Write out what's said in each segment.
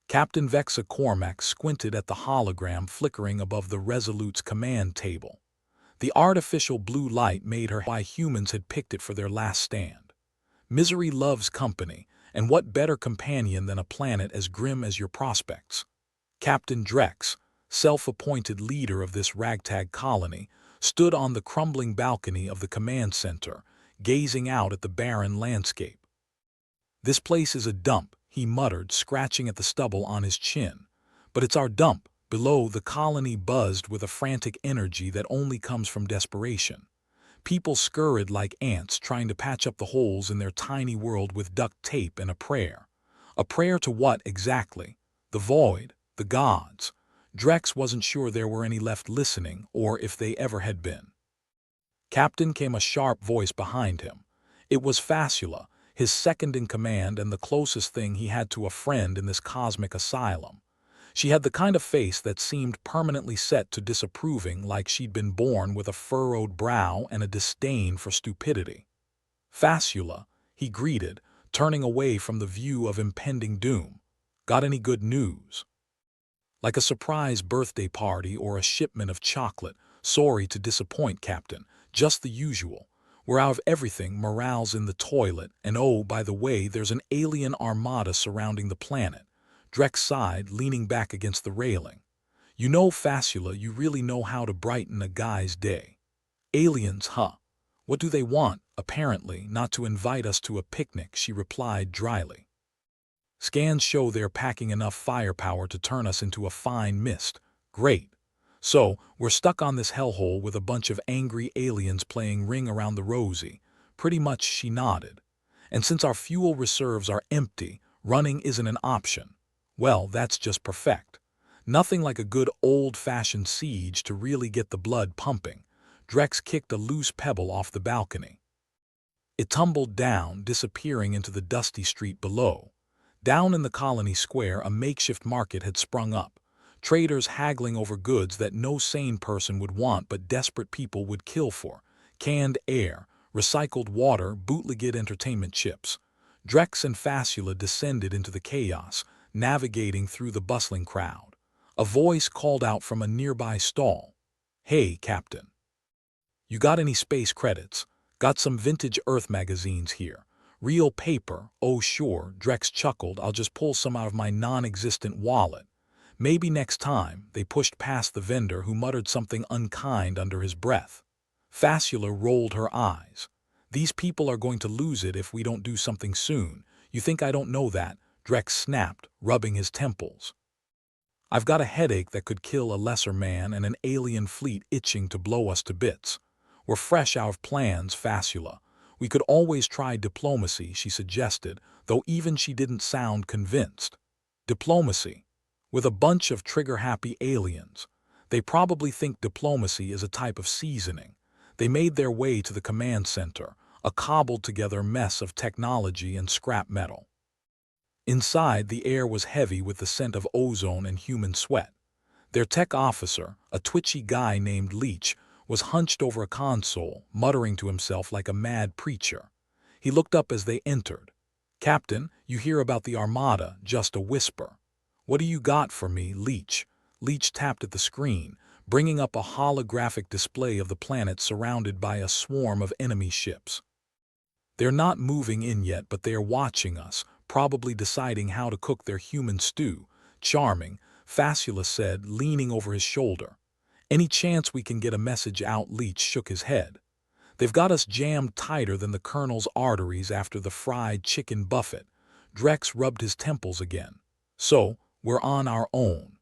Captain Vexa Cormac squinted at the hologram flickering above the Resolute's command table. The artificial blue light made her why humans had picked it for their last stand. Misery loves company, and what better companion than a planet as grim as your prospects? Captain Drex, self-appointed leader of this ragtag colony, stood on the crumbling balcony of the command center, gazing out at the barren landscape. "This place is a dump," he muttered, scratching at the stubble on his chin. "But it's our dump." Below, the colony buzzed with a frantic energy that only comes from desperation. People scurried like ants, trying to patch up the holes in their tiny world with duct tape and a prayer. A prayer to what exactly? The void? The gods? Drex wasn't sure there were any left listening, or if they ever had been. "Captain," came a sharp voice behind him. It was Fasula, his second in command and the closest thing he had to a friend in this cosmic asylum. She had the kind of face that seemed permanently set to disapproving, like she'd been born with a furrowed brow and a disdain for stupidity. "Fasula," he greeted, turning away from the view of impending doom. "Got any good news?" "Like a surprise birthday party or a shipment of chocolate. Sorry to disappoint, Captain. Just the usual. We're out of everything, morale's in the toilet, and oh, by the way, there's an alien armada surrounding the planet." Drex sighed, leaning back against the railing. "You know, Fasula, you really know how to brighten a guy's day." "Aliens, huh? What do they want?" "Apparently, not to invite us to a picnic," she replied dryly. "Scans show they're packing enough firepower to turn us into a fine mist." "Great. So, we're stuck on this hellhole with a bunch of angry aliens playing Ring Around the Rosie." "Pretty much," she nodded. "And since our fuel reserves are empty, running isn't an option." "Well, that's just perfect. Nothing like a good old-fashioned siege to really get the blood pumping." Drex kicked a loose pebble off the balcony. It tumbled down, disappearing into the dusty street below. Down in the colony square, a makeshift market had sprung up. Traders haggling over goods that no sane person would want but desperate people would kill for. Canned air, recycled water, bootlegged entertainment chips. Drex and Fasula descended into the chaos, navigating through the bustling crowd. A voice called out from a nearby stall. "Hey, Captain. You got any space credits? Got some vintage Earth magazines here. Real paper." "Oh sure," Drex chuckled. "I'll just pull some out of my non-existent wallet." "Maybe next time." They pushed past the vendor, who muttered something unkind under his breath. Fasula rolled her eyes. "These people are going to lose it if we don't do something soon." "You think I don't know that?" Drex snapped, rubbing his temples. "I've got a headache that could kill a lesser man and an alien fleet itching to blow us to bits. We're fresh out of plans, Fasula. We could always try diplomacy," she suggested, though even she didn't sound convinced. "Diplomacy? With a bunch of trigger-happy aliens? They probably think diplomacy is a type of seasoning." They made their way to the command center, a cobbled-together mess of technology and scrap metal. Inside, the air was heavy with the scent of ozone and human sweat. Their tech officer, a twitchy guy named Leech, was hunched over a console, muttering to himself like a mad preacher. He looked up as they entered. "Captain, you hear about the Armada?" "Just a whisper." "What do you got for me, Leech?" Leech tapped at the screen, bringing up a holographic display of the planet surrounded by a swarm of enemy ships. "They're not moving in yet, but they are watching us, probably deciding how to cook their human stew." "Charming," Fasula said, leaning over his shoulder. "Any chance we can get a message out?" Leech shook his head. "They've got us jammed tighter than the Colonel's arteries after the fried chicken buffet." Drex rubbed his temples again. "So, we're on our own.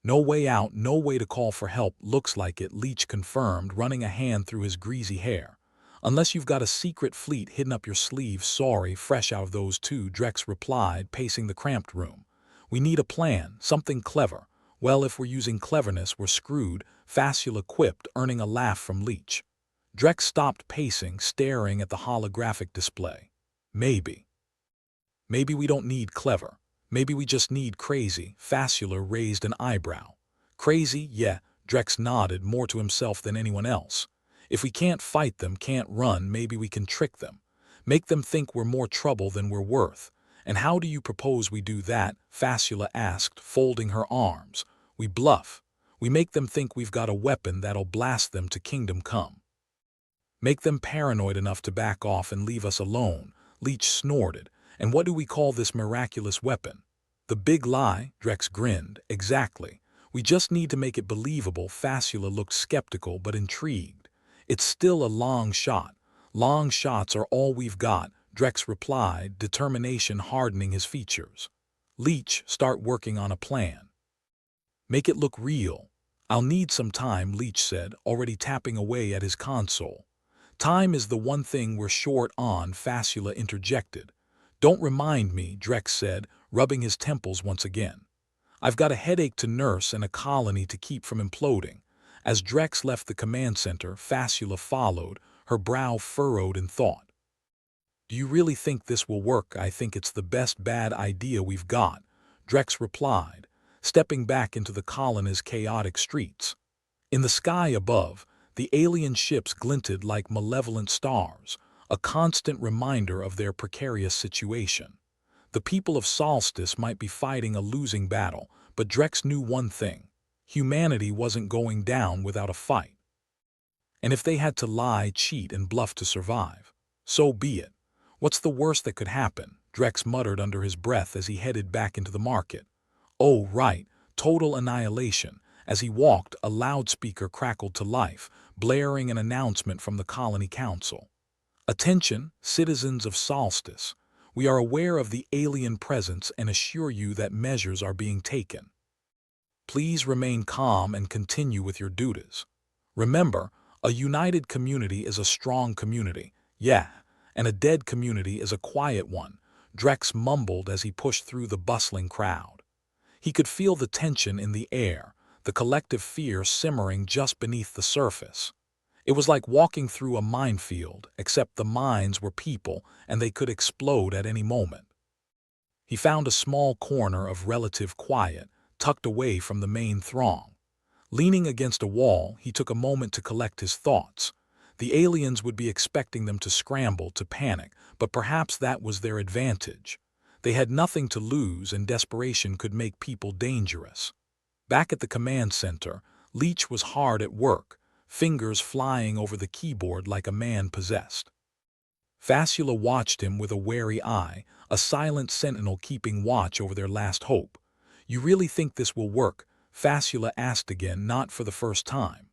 No way out, no way to call for help." "Looks like it," Leech confirmed, running a hand through his greasy hair. "Unless you've got a secret fleet hidden up your sleeve." "Sorry, fresh out of those too," Drex replied, pacing the cramped room. "We need a plan, something clever." "Well, if we're using cleverness, we're screwed," Fasula quipped, earning a laugh from Leech. Drex stopped pacing, staring at the holographic display. "Maybe. Maybe we don't need clever. Maybe we just need crazy." Fasula raised an eyebrow. "Crazy? Yeah," Drex nodded, more to himself than anyone else. "If we can't fight them, can't run, maybe we can trick them. Make them think we're more trouble than we're worth. And how do you propose we do that? Fasula asked, folding her arms. We bluff. We make them think we've got a weapon that'll blast them to kingdom come. Make them paranoid enough to back off and leave us alone, Leech snorted. And what do we call this miraculous weapon? The big lie, Drex grinned. Exactly. We just need to make it believable. Fasula looked skeptical but intrigued. It's still a long shot. Long shots are all we've got, Drex replied, determination hardening his features. Leech, start working on a plan. Make it look real. I'll need some time, Leech said, already tapping away at his console. Time is the one thing we're short on, Fasula interjected. Don't remind me, Drex said, rubbing his temples once again. I've got a headache to nurse and a colony to keep from imploding. As Drex left the command center, Fasula followed, her brow furrowed in thought. Do you really think this will work? I think it's the best bad idea we've got, Drex replied, stepping back into the colony's chaotic streets. In the sky above, the alien ships glinted like malevolent stars, a constant reminder of their precarious situation. The people of Solstice might be fighting a losing battle, but Drex knew one thing. Humanity wasn't going down without a fight. And if they had to lie, cheat, and bluff to survive, so be it. What's the worst that could happen? Drex muttered under his breath as he headed back into the market. Oh, right, total annihilation. As he walked, a loudspeaker crackled to life, blaring an announcement from the Colony Council. Attention, citizens of Solstice. We are aware of the alien presence and assure you that measures are being taken. Please remain calm and continue with your duties. Remember, a united community is a strong community, yeah, and a dead community is a quiet one, Drex mumbled as he pushed through the bustling crowd. He could feel the tension in the air, the collective fear simmering just beneath the surface. It was like walking through a minefield, except the mines were people and they could explode at any moment. He found a small corner of relative quiet, tucked away from the main throng. Leaning against a wall, he took a moment to collect his thoughts. The aliens would be expecting them to scramble, to panic, but perhaps that was their advantage. They had nothing to lose and desperation could make people dangerous. Back at the command center, Leech was hard at work, fingers flying over the keyboard like a man possessed. Fasula watched him with a wary eye, a silent sentinel keeping watch over their last hope. You really think this will work? Fasula asked again, not for the first time.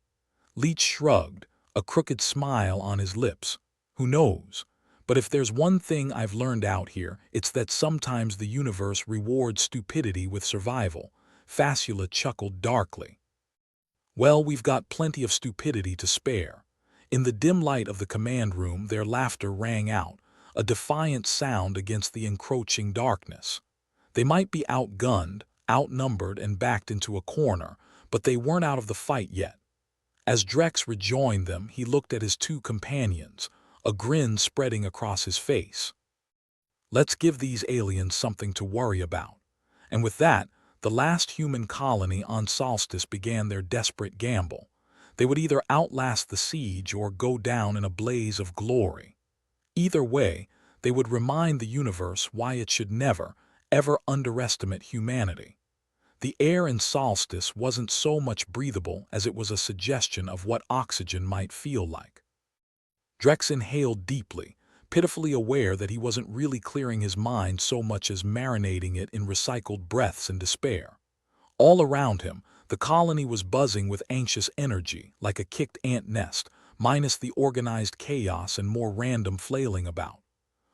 Leech shrugged, a crooked smile on his lips. Who knows? But if there's one thing I've learned out here, it's that sometimes the universe rewards stupidity with survival. Fasula chuckled darkly. Well, we've got plenty of stupidity to spare. In the dim light of the command room, their laughter rang out, a defiant sound against the encroaching darkness. They might be outgunned, outnumbered, and backed into a corner, but they weren't out of the fight yet. As Drex rejoined them, he looked at his two companions, a grin spreading across his face. Let's give these aliens something to worry about. And with that, the last human colony on Solstice began their desperate gamble. They would either outlast the siege or go down in a blaze of glory. Either way, they would remind the universe why it should never, ever underestimate humanity. The air in Solstice wasn't so much breathable as it was a suggestion of what oxygen might feel like. Drex inhaled deeply, pitifully aware that he wasn't really clearing his mind so much as marinating it in recycled breaths and despair. All around him, the colony was buzzing with anxious energy, like a kicked ant nest, minus the organized chaos and more random flailing about.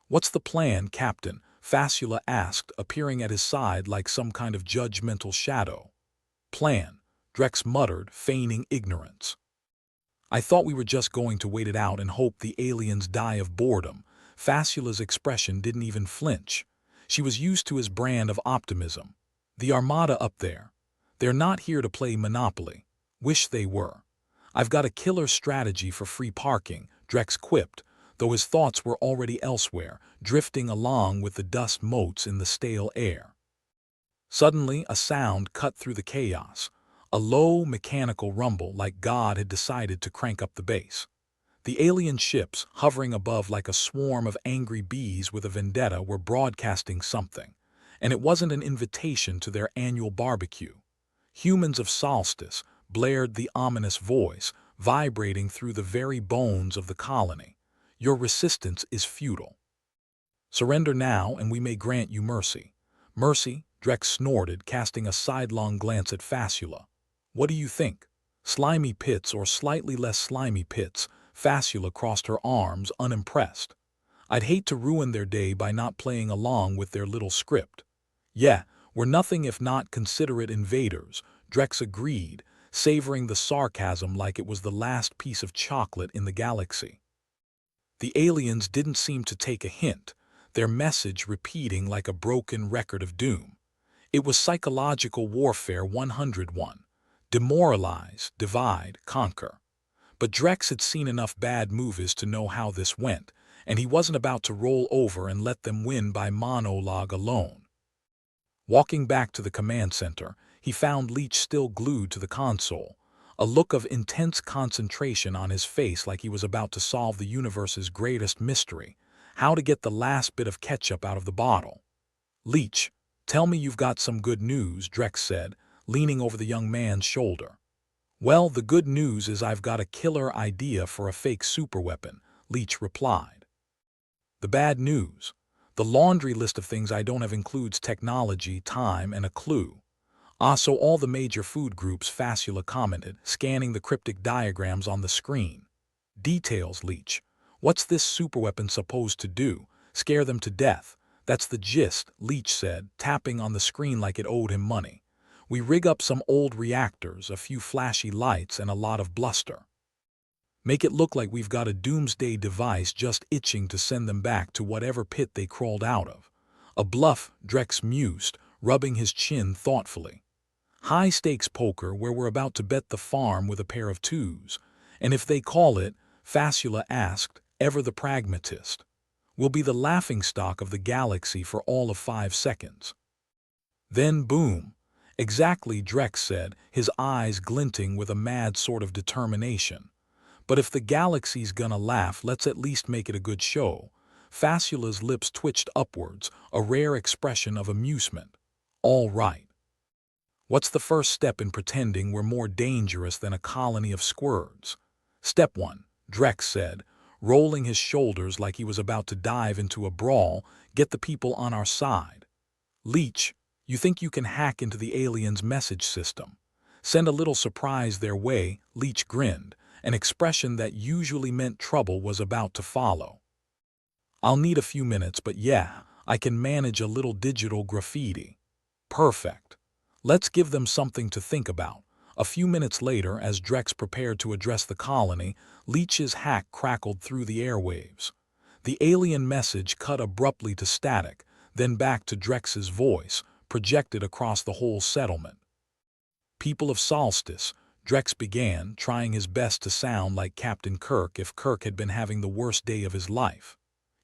What's the plan, Captain? Fasula asked, appearing at his side like some kind of judgmental shadow. Plan, Drex muttered, feigning ignorance. I thought we were just going to wait it out and hope the aliens die of boredom. Fasula's expression didn't even flinch. She was used to his brand of optimism. The armada up there. They're not here to play Monopoly. Wish they were. I've got a killer strategy for free parking, Drex quipped, though his thoughts were already elsewhere, drifting along with the dust motes in the stale air. Suddenly, a sound cut through the chaos, a low, mechanical rumble like God had decided to crank up the bass. The alien ships, hovering above like a swarm of angry bees with a vendetta, were broadcasting something, and it wasn't an invitation to their annual barbecue. Humans of Solstice, blared the ominous voice, vibrating through the very bones of the colony. Your resistance is futile. Surrender now, and we may grant you mercy. Mercy? Drex snorted, casting a sidelong glance at Fasula. What do you think? Slimy pits or slightly less slimy pits? Fasula crossed her arms, unimpressed. I'd hate to ruin their day by not playing along with their little script. Yeah, we're nothing if not considerate invaders, Drex agreed, savoring the sarcasm like it was the last piece of chocolate in the galaxy. The aliens didn't seem to take a hint, their message repeating like a broken record of doom. It was psychological warfare 101. Demoralize, divide, conquer. But Drex had seen enough bad movies to know how this went, and he wasn't about to roll over and let them win by monologue alone. Walking back to the command center, he found Leech still glued to the console, a look of intense concentration on his face like he was about to solve the universe's greatest mystery, how to get the last bit of ketchup out of the bottle. Leech, tell me you've got some good news, Drex said, leaning over the young man's shoulder. Well, the good news is I've got a killer idea for a fake superweapon, Leech replied. The bad news? The laundry list of things I don't have includes technology, time, and a clue. So all the major food groups, Fasula commented, scanning the cryptic diagrams on the screen. Details, Leech. What's this superweapon supposed to do? Scare them to death? That's the gist, Leech said, tapping on the screen like it owed him money. We rig up some old reactors, a few flashy lights, and a lot of bluster. Make it look like we've got a doomsday device just itching to send them back to whatever pit they crawled out of. A bluff, Drex mused, rubbing his chin thoughtfully. High-stakes poker where we're about to bet the farm with a pair of twos. And if they call it, Fasula asked, ever the pragmatist, we'll be the laughingstock of the galaxy for all of 5 seconds. Then boom. Exactly, Drex said, his eyes glinting with a mad sort of determination. But if the galaxy's gonna laugh, let's at least make it a good show. Fasula's lips twitched upwards, a rare expression of amusement. All right. What's the first step in pretending we're more dangerous than a colony of squirts? Step 1, Drex said, rolling his shoulders like he was about to dive into a brawl, get the people on our side. Leech, you think you can hack into the aliens' message system? Send a little surprise their way, Leech grinned, an expression that usually meant trouble was about to follow. I'll need a few minutes, but yeah, I can manage a little digital graffiti. Perfect. Let's give them something to think about. A few minutes later, as Drex prepared to address the colony, Leech's hack crackled through the airwaves. The alien message cut abruptly to static, then back to Drex's voice, projected across the whole settlement. People of Solstice, Drex began, trying his best to sound like Captain Kirk if Kirk had been having the worst day of his life.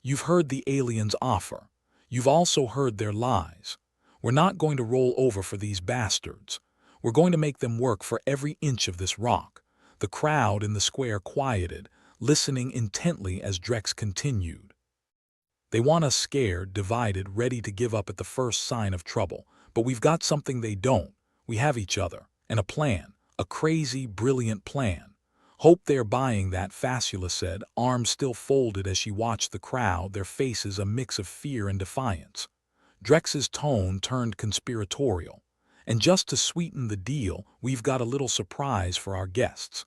You've heard the aliens' offer. You've also heard their lies. We're not going to roll over for these bastards. We're going to make them work for every inch of this rock. The crowd in the square quieted, listening intently as Drex continued. They want us scared, divided, ready to give up at the first sign of trouble. But we've got something they don't. We have each other, and a plan. A crazy, brilliant plan. Hope they're buying that, Fasula said, arms still folded as she watched the crowd, their faces a mix of fear and defiance. Drex's tone turned conspiratorial. And just to sweeten the deal, we've got a little surprise for our guests.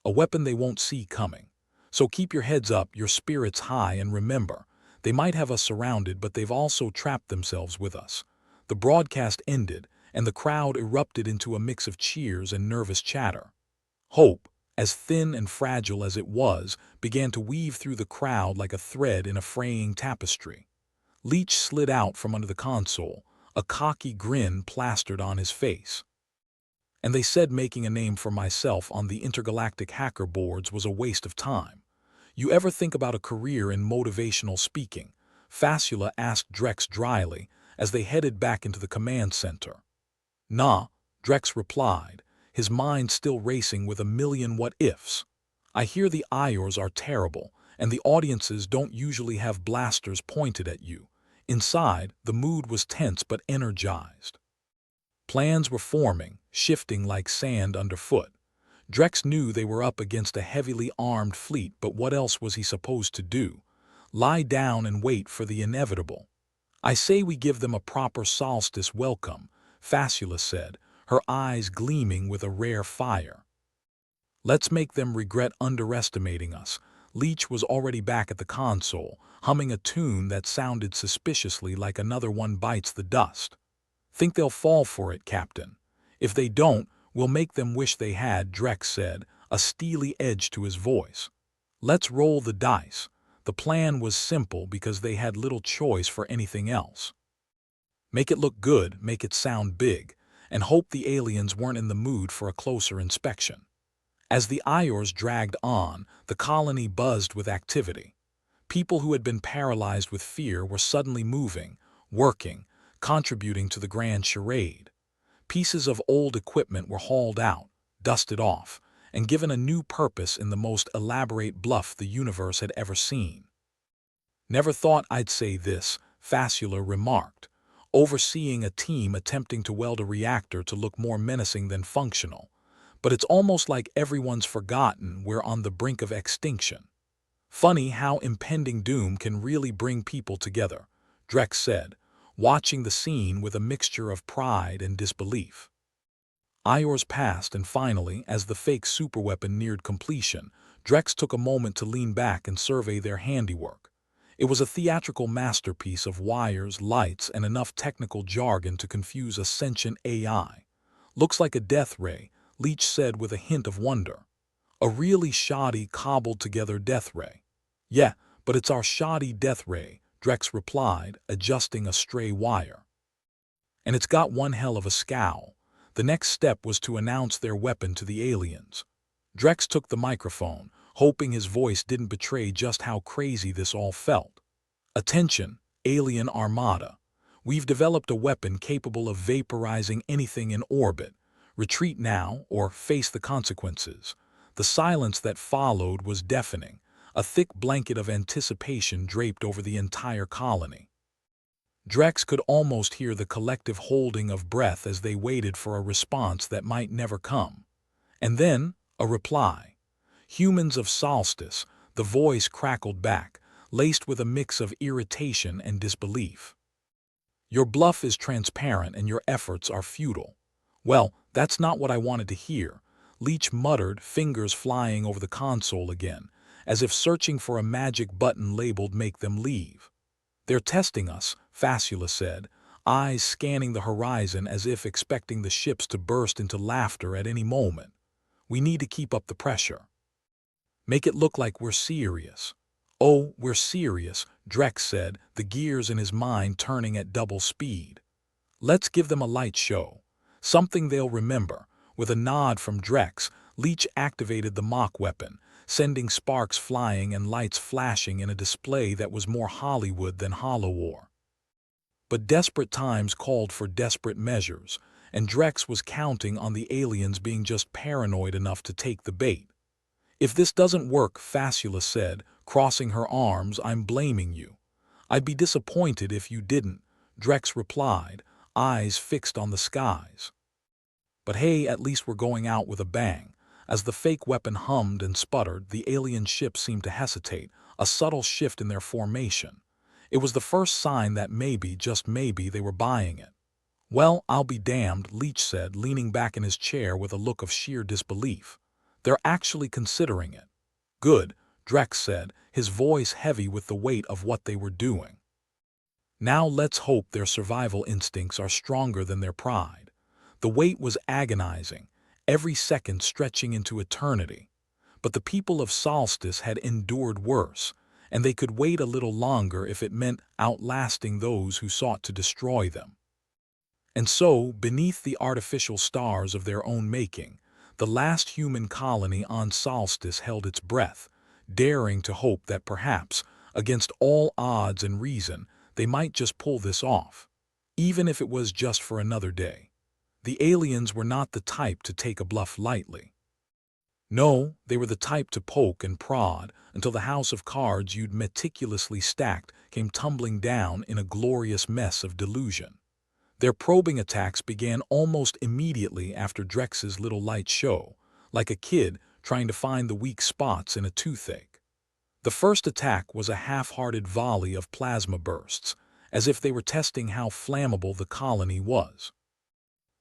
A weapon they won't see coming. So keep your heads up, your spirits high, and remember, they might have us surrounded, but they've also trapped themselves with us. The broadcast ended, and the crowd erupted into a mix of cheers and nervous chatter. Hope, as thin and fragile as it was, began to weave through the crowd like a thread in a fraying tapestry. Leech slid out from under the console, a cocky grin plastered on his face. And they said making a name for myself on the intergalactic hacker boards was a waste of time. You ever think about a career in motivational speaking? Fasula asked Drex dryly as they headed back into the command center. Nah, Drex replied, his mind still racing with a million what-ifs. I hear the Iors are terrible, and the audiences don't usually have blasters pointed at you. Inside, the mood was tense but energized. Plans were forming, shifting like sand underfoot. Drex knew they were up against a heavily armed fleet, but what else was he supposed to do? Lie down and wait for the inevitable. I say we give them a proper solstice welcome, Facula said, her eyes gleaming with a rare fire. Let's make them regret underestimating us. Leech was already back at the console, humming a tune that sounded suspiciously like Another One Bites the Dust. Think they'll fall for it, Captain. If they don't, we'll make them wish they had, Drex said, a steely edge to his voice. Let's roll the dice. The plan was simple because they had little choice for anything else. Make it look good, make it sound big, and hope the aliens weren't in the mood for a closer inspection. As the Iors dragged on, the colony buzzed with activity. People who had been paralyzed with fear were suddenly moving, working, contributing to the grand charade. Pieces of old equipment were hauled out, dusted off, and given a new purpose in the most elaborate bluff the universe had ever seen. Never thought I'd say this, Facula remarked, overseeing a team attempting to weld a reactor to look more menacing than functional. But it's almost like everyone's forgotten we're on the brink of extinction. Funny how impending doom can really bring people together, Drex said, watching the scene with a mixture of pride and disbelief. Iors passed, and finally, as the fake superweapon neared completion, Drex took a moment to lean back and survey their handiwork. It was a theatrical masterpiece of wires, lights, and enough technical jargon to confuse a sentient AI. Looks like a death ray, Leech said with a hint of wonder. A really shoddy, cobbled-together death ray. Yeah, but it's our shoddy death ray, Drex replied, adjusting a stray wire. And it's got one hell of a scowl. The next step was to announce their weapon to the aliens. Drex took the microphone, hoping his voice didn't betray just how crazy this all felt. Attention, alien armada. We've developed a weapon capable of vaporizing anything in orbit. Retreat now, or face the consequences. The silence that followed was deafening, a thick blanket of anticipation draped over the entire colony. Drex could almost hear the collective holding of breath as they waited for a response that might never come. And then, a reply. Humans of Solstice, the voice crackled back, laced with a mix of irritation and disbelief. Your bluff is transparent and your efforts are futile. Well, that's not what I wanted to hear, Leech muttered, fingers flying over the console again, as if searching for a magic button labeled Make Them Leave. They're testing us, Facula said, eyes scanning the horizon as if expecting the ships to burst into laughter at any moment. We need to keep up the pressure. Make it look like we're serious. Oh, we're serious, Drex said, the gears in his mind turning at double speed. Let's give them a light show. Something they'll remember. With a nod from Drex, Leech activated the mock weapon, sending sparks flying and lights flashing in a display that was more Hollywood than HoloWar. But desperate times called for desperate measures, and Drex was counting on the aliens being just paranoid enough to take the bait. If this doesn't work, Facula said, crossing her arms, I'm blaming you. I'd be disappointed if you didn't, Drex replied, eyes fixed on the skies. But hey, at least we're going out with a bang. As the fake weapon hummed and sputtered, the alien ship seemed to hesitate, a subtle shift in their formation. It was the first sign that maybe, just maybe, they were buying it. Well, I'll be damned, Leech said, leaning back in his chair with a look of sheer disbelief. They're actually considering it. Good, Drex said, his voice heavy with the weight of what they were doing. Now let's hope their survival instincts are stronger than their pride. The wait was agonizing, every second stretching into eternity. But the people of Solstice had endured worse, and they could wait a little longer if it meant outlasting those who sought to destroy them. And so, beneath the artificial stars of their own making, the last human colony on Solstice held its breath, daring to hope that perhaps, against all odds and reason, they might just pull this off, even if it was just for another day. The aliens were not the type to take a bluff lightly. No, they were the type to poke and prod until the house of cards you'd meticulously stacked came tumbling down in a glorious mess of delusion. Their probing attacks began almost immediately after Drex's little light show, like a kid trying to find the weak spots in a toothache. The first attack was a half-hearted volley of plasma bursts, as if they were testing how flammable the colony was.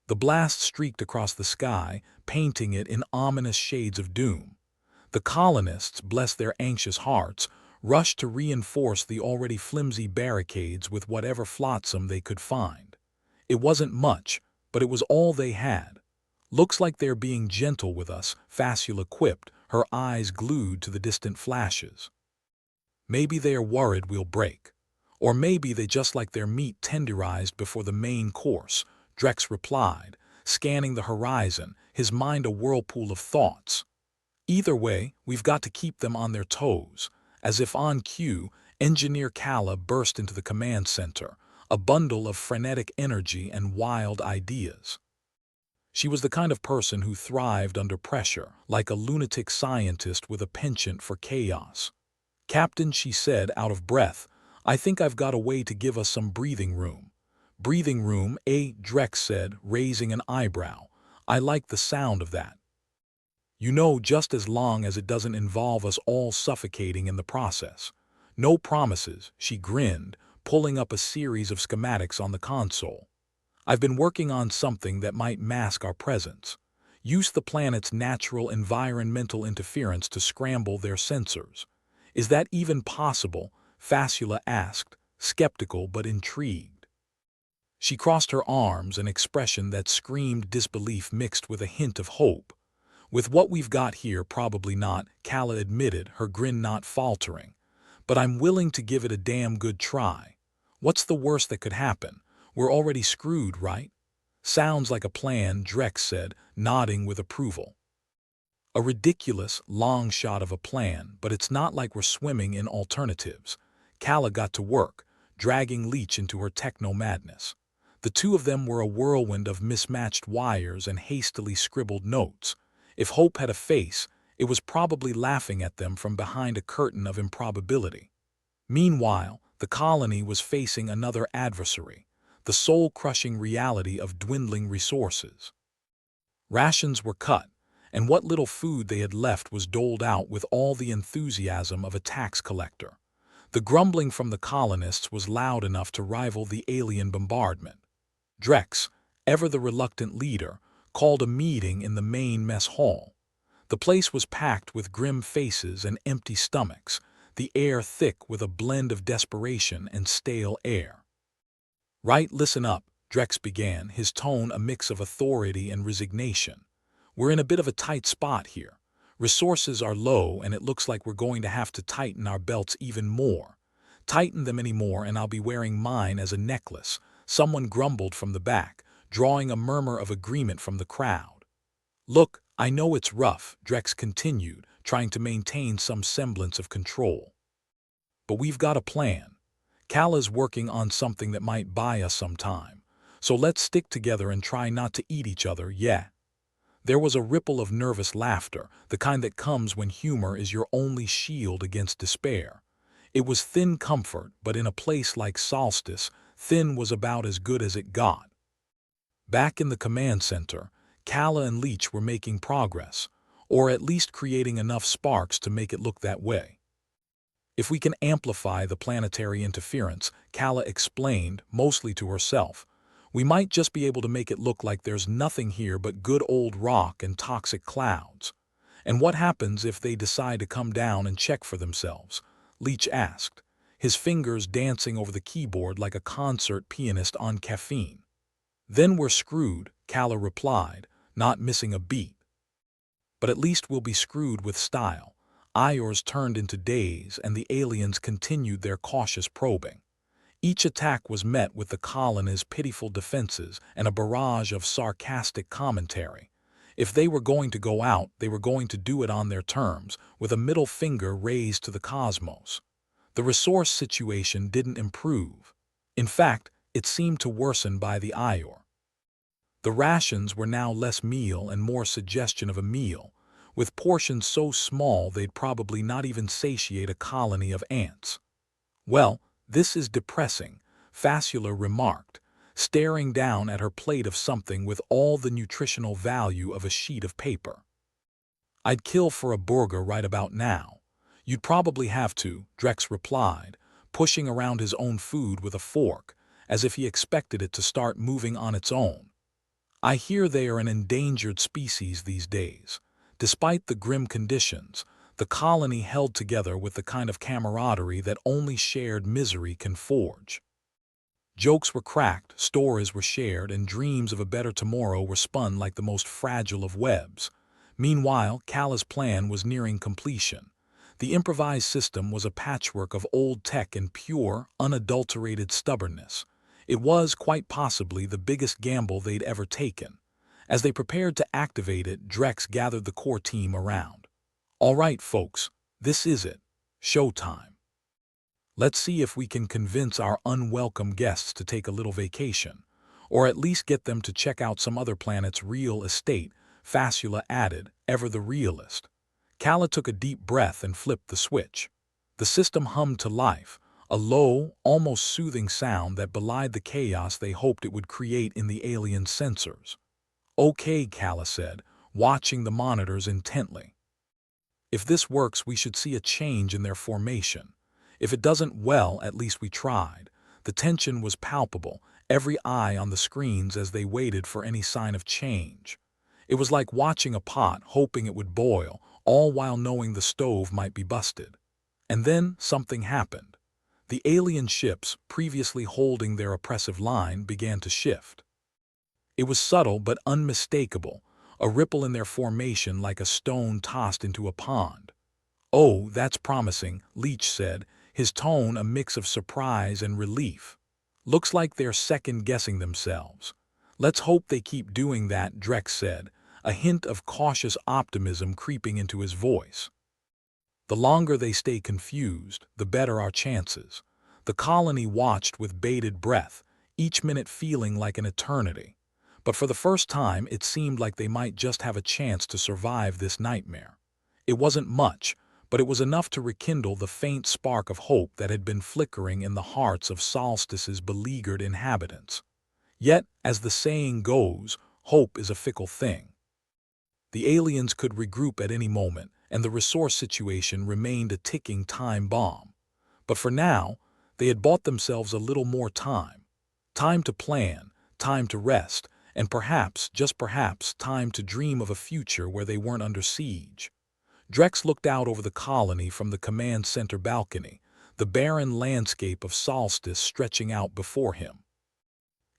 The blast streaked across the sky, painting it in ominous shades of doom. The colonists, bless their anxious hearts, rushed to reinforce the already flimsy barricades with whatever flotsam they could find. It wasn't much, but it was all they had. "Looks like they're being gentle with us," Facula quipped, her eyes glued to the distant flashes. "Maybe they are worried we'll break. Or maybe they just like their meat tenderized before the main course," Drex replied, scanning the horizon, his mind a whirlpool of thoughts. "Either way, we've got to keep them on their toes." As if on cue, Engineer Kala burst into the command center, a bundle of frenetic energy and wild ideas. She was the kind of person who thrived under pressure, like a lunatic scientist with a penchant for chaos. "Captain," she said, out of breath, "I think I've got a way to give us some breathing room." "Breathing room, eh?" Drex said, raising an eyebrow. "I like the sound of that. You know, just as long as it doesn't involve us all suffocating in the process." "No promises," she grinned, pulling up a series of schematics on the console. "I've been working on something that might mask our presence. Use the planet's natural environmental interference to scramble their sensors." "Is that even possible?" Facula asked, skeptical but intrigued. She crossed her arms, an expression that screamed disbelief mixed with a hint of hope. "With what we've got here, probably not," Kala admitted, her grin not faltering. "But I'm willing to give it a damn good try. What's the worst that could happen? We're already screwed, right?" "Sounds like a plan," Drex said, nodding with approval. "A ridiculous, long shot of a plan, but it's not like we're swimming in alternatives." Kala got to work, dragging Leech into her techno-madness. The two of them were a whirlwind of mismatched wires and hastily scribbled notes. If hope had a face, it was probably laughing at them from behind a curtain of improbability. Meanwhile, the colony was facing another adversary, the soul-crushing reality of dwindling resources. Rations were cut, and what little food they had left was doled out with all the enthusiasm of a tax collector. The grumbling from the colonists was loud enough to rival the alien bombardment. Drex, ever the reluctant leader, called a meeting in the main mess hall. The place was packed with grim faces and empty stomachs, the air thick with a blend of desperation and stale air. "Right, listen up," Drex began, his tone a mix of authority and resignation. "We're in a bit of a tight spot here. Resources are low, and it looks like we're going to have to tighten our belts even more. Tighten them any more and I'll be wearing mine as a necklace," someone grumbled from the back, drawing a murmur of agreement from the crowd. "Look, I know it's rough," Drex continued, trying to maintain some semblance of control. "But we've got a plan. Kala's working on something that might buy us some time. So let's stick together and try not to eat each other, yeah?" There was a ripple of nervous laughter, the kind that comes when humor is your only shield against despair. It was thin comfort, but in a place like Solstice, thin was about as good as it got. Back in the command center, Kala and Leech were making progress, or at least creating enough sparks to make it look that way. "If we can amplify the planetary interference," Kala explained, mostly to herself, "we might just be able to make it look like there's nothing here but good old rock and toxic clouds." "And what happens if they decide to come down and check for themselves?" Leech asked, his fingers dancing over the keyboard like a concert pianist on caffeine. "Then we're screwed," Kala replied, not missing a beat. "But at least we'll be screwed with style." Iors turned into days, and the aliens continued their cautious probing. Each attack was met with the colony's pitiful defenses and a barrage of sarcastic commentary. If they were going to go out, they were going to do it on their terms, with a middle finger raised to the cosmos. The resource situation didn't improve. In fact, it seemed to worsen by the hour. The rations were now less meal and more suggestion of a meal, with portions so small they'd probably not even satiate a colony of ants. "Well, this is depressing," Fasula remarked, staring down at her plate of something with all the nutritional value of a sheet of paper. "I'd kill for a burger right about now." "You'd probably have to," Drex replied, pushing around his own food with a fork, as if he expected it to start moving on its own. "I hear they are an endangered species these days." Despite the grim conditions, the colony held together with the kind of camaraderie that only shared misery can forge. Jokes were cracked, stories were shared, and dreams of a better tomorrow were spun like the most fragile of webs. Meanwhile, Kala's plan was nearing completion. The improvised system was a patchwork of old tech and pure, unadulterated stubbornness. It was, quite possibly, the biggest gamble they'd ever taken. As they prepared to activate it, Drex gathered the core team around. "All right, folks, this is it. Showtime. Let's see if we can convince our unwelcome guests to take a little vacation, or at least get them to check out some other planet's real estate," Fasula added, ever the realist. Kala took a deep breath and flipped the switch. The system hummed to life, a low, almost soothing sound that belied the chaos they hoped it would create in the alien sensors. "Okay," Kala said, watching the monitors intently. "If this works, we should see a change in their formation. If it doesn't, well, at least we tried." The tension was palpable, every eye on the screens as they waited for any sign of change. It was like watching a pot, hoping it would boil, all while knowing the stove might be busted. And then something happened. The alien ships, previously holding their oppressive line, began to shift. It was subtle but unmistakable, a ripple in their formation like a stone tossed into a pond. "Oh, that's promising," Leach said, his tone a mix of surprise and relief. "Looks like they're second-guessing themselves." "Let's hope they keep doing that," Drex said, a hint of cautious optimism creeping into his voice. "The longer they stay confused, the better our chances." The colony watched with bated breath, each minute feeling like an eternity. But for the first time, it seemed like they might just have a chance to survive this nightmare. It wasn't much, but it was enough to rekindle the faint spark of hope that had been flickering in the hearts of Solstice's beleaguered inhabitants. Yet, as the saying goes, hope is a fickle thing. The aliens could regroup at any moment, and the resource situation remained a ticking time bomb. But for now, they had bought themselves a little more time. Time to plan, time to rest, and perhaps, just perhaps, time to dream of a future where they weren't under siege. Drex looked out over the colony from the command center balcony, the barren landscape of Solstice stretching out before him.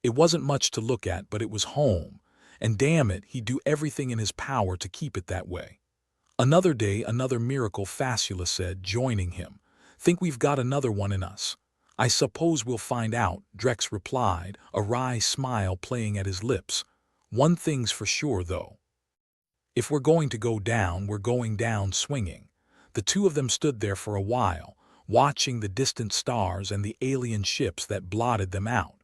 It wasn't much to look at, but it was home, and damn it, he'd do everything in his power to keep it that way. "Another day, another miracle," Fasula said, joining him. "Think we've got another one in us?" "I suppose we'll find out," Drex replied, a wry smile playing at his lips. "One thing's for sure, though. If we're going to go down, we're going down swinging." The two of them stood there for a while, watching the distant stars and the alien ships that blotted them out.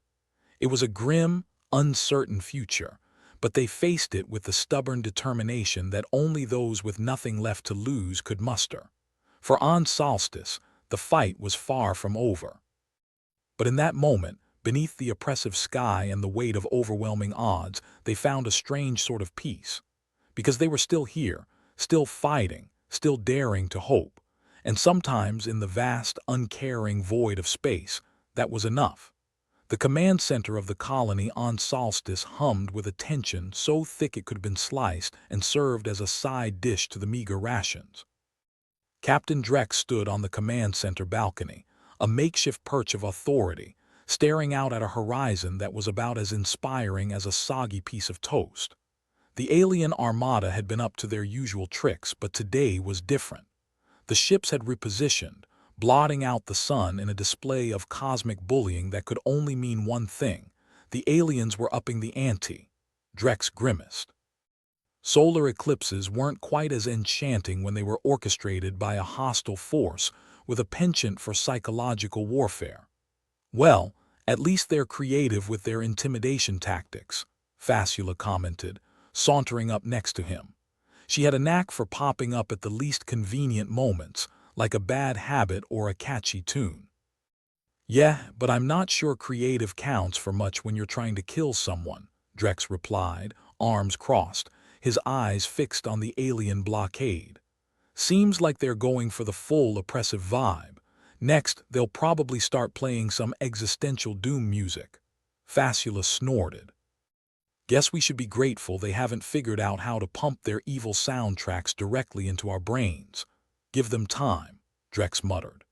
It was a grim, uncertain future, but they faced it with the stubborn determination that only those with nothing left to lose could muster. For on Solstice, the fight was far from over. But in that moment, beneath the oppressive sky and the weight of overwhelming odds, they found a strange sort of peace. Because they were still here, still fighting, still daring to hope. And sometimes in the vast, uncaring void of space, that was enough. The command center of the colony on Solstice hummed with a tension so thick it could have been sliced and served as a side dish to the meager rations. Captain Drex stood on the command center balcony, a makeshift perch of authority, staring out at a horizon that was about as inspiring as a soggy piece of toast. The alien armada had been up to their usual tricks, but today was different. The ships had repositioned, blotting out the sun in a display of cosmic bullying that could only mean one thing: the aliens were upping the ante. Drex grimaced. Solar eclipses weren't quite as enchanting when they were orchestrated by a hostile force with a penchant for psychological warfare. "Well, at least they're creative with their intimidation tactics," Fasula commented, sauntering up next to him. She had a knack for popping up at the least convenient moments, like a bad habit or a catchy tune. Yeah, but I'm not sure creative counts for much when you're trying to kill someone, Drex replied, arms crossed, his eyes fixed on the alien blockade. Seems like they're going for the full oppressive vibe. Next, they'll probably start playing some existential doom music. Facula snorted. Guess we should be grateful they haven't figured out how to pump their evil soundtracks directly into our brains. Give them time, Drex muttered.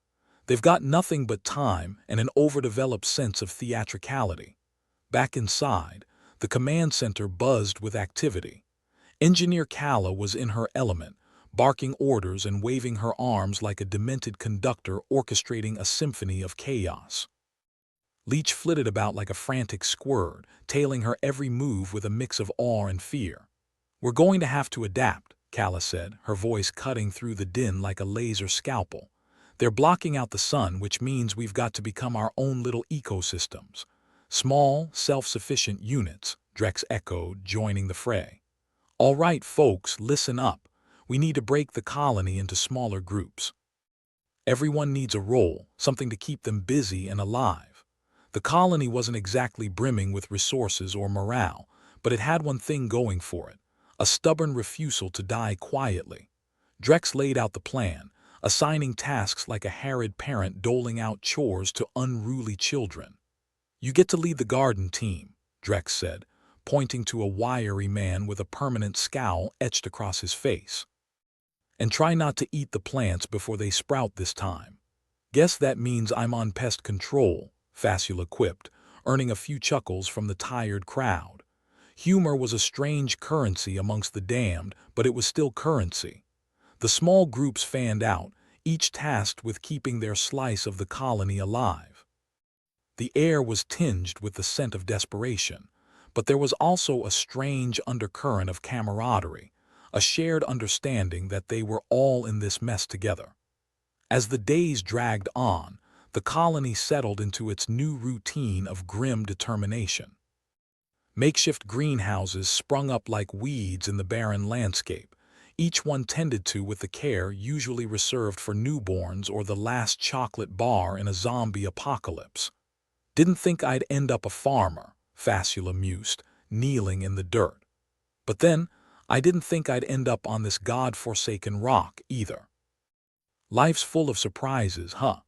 They've got nothing but time and an overdeveloped sense of theatricality. Back inside, the command center buzzed with activity. Engineer Kala was in her element, barking orders and waving her arms like a demented conductor orchestrating a symphony of chaos. Leech flitted about like a frantic squirrel, tailing her every move with a mix of awe and fear. "We're going to have to adapt," Kala said, her voice cutting through the din like a laser scalpel. "They're blocking out the sun, which means we've got to become our own little ecosystems. Small, self-sufficient units," Drex echoed, joining the fray. "All right, folks, listen up. We need to break the colony into smaller groups. Everyone needs a role, something to keep them busy and alive." The colony wasn't exactly brimming with resources or morale, but it had one thing going for it: a stubborn refusal to die quietly. Drex laid out the plan, assigning tasks like a harried parent doling out chores to unruly children. "You get to lead the garden team," Drex said, pointing to a wiry man with a permanent scowl etched across his face. "And try not to eat the plants before they sprout this time." "Guess that means I'm on pest control," Facula quipped, earning a few chuckles from the tired crowd. Humor was a strange currency amongst the damned, but it was still currency. The small groups fanned out, each tasked with keeping their slice of the colony alive. The air was tinged with the scent of desperation, but there was also a strange undercurrent of camaraderie, a shared understanding that they were all in this mess together. As the days dragged on, the colony settled into its new routine of grim determination. Makeshift greenhouses sprung up like weeds in the barren landscape, each one tended to with the care usually reserved for newborns or the last chocolate bar in a zombie apocalypse. "Didn't think I'd end up a farmer," Facula mused, kneeling in the dirt. "But then, I didn't think I'd end up on this god-forsaken rock, either. Life's full of surprises, huh?"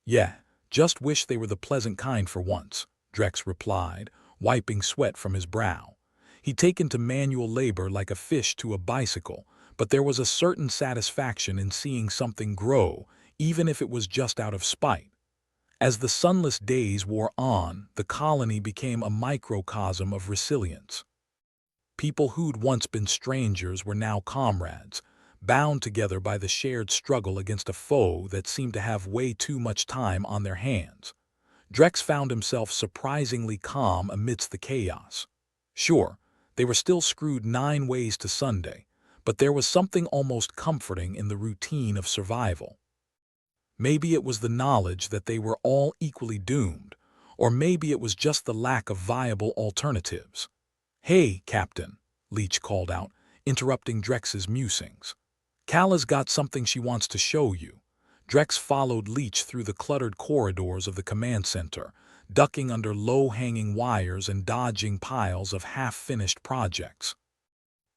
"Yeah, just wish they were the pleasant kind for once," Drex replied, wiping sweat from his brow. He'd taken to manual labor like a fish to a bicycle, but there was a certain satisfaction in seeing something grow, even if it was just out of spite. As the sunless days wore on, the colony became a microcosm of resilience. People who'd once been strangers were now comrades, bound together by the shared struggle against a foe that seemed to have way too much time on their hands. Drex found himself surprisingly calm amidst the chaos. Sure, they were still screwed 9 ways to Sunday, but there was something almost comforting in the routine of survival. Maybe it was the knowledge that they were all equally doomed, or maybe it was just the lack of viable alternatives. "Hey, Captain," Leech called out, interrupting Drex's musings. "Kala's got something she wants to show you." Drex followed Leech through the cluttered corridors of the command center, ducking under low-hanging wires and dodging piles of half-finished projects.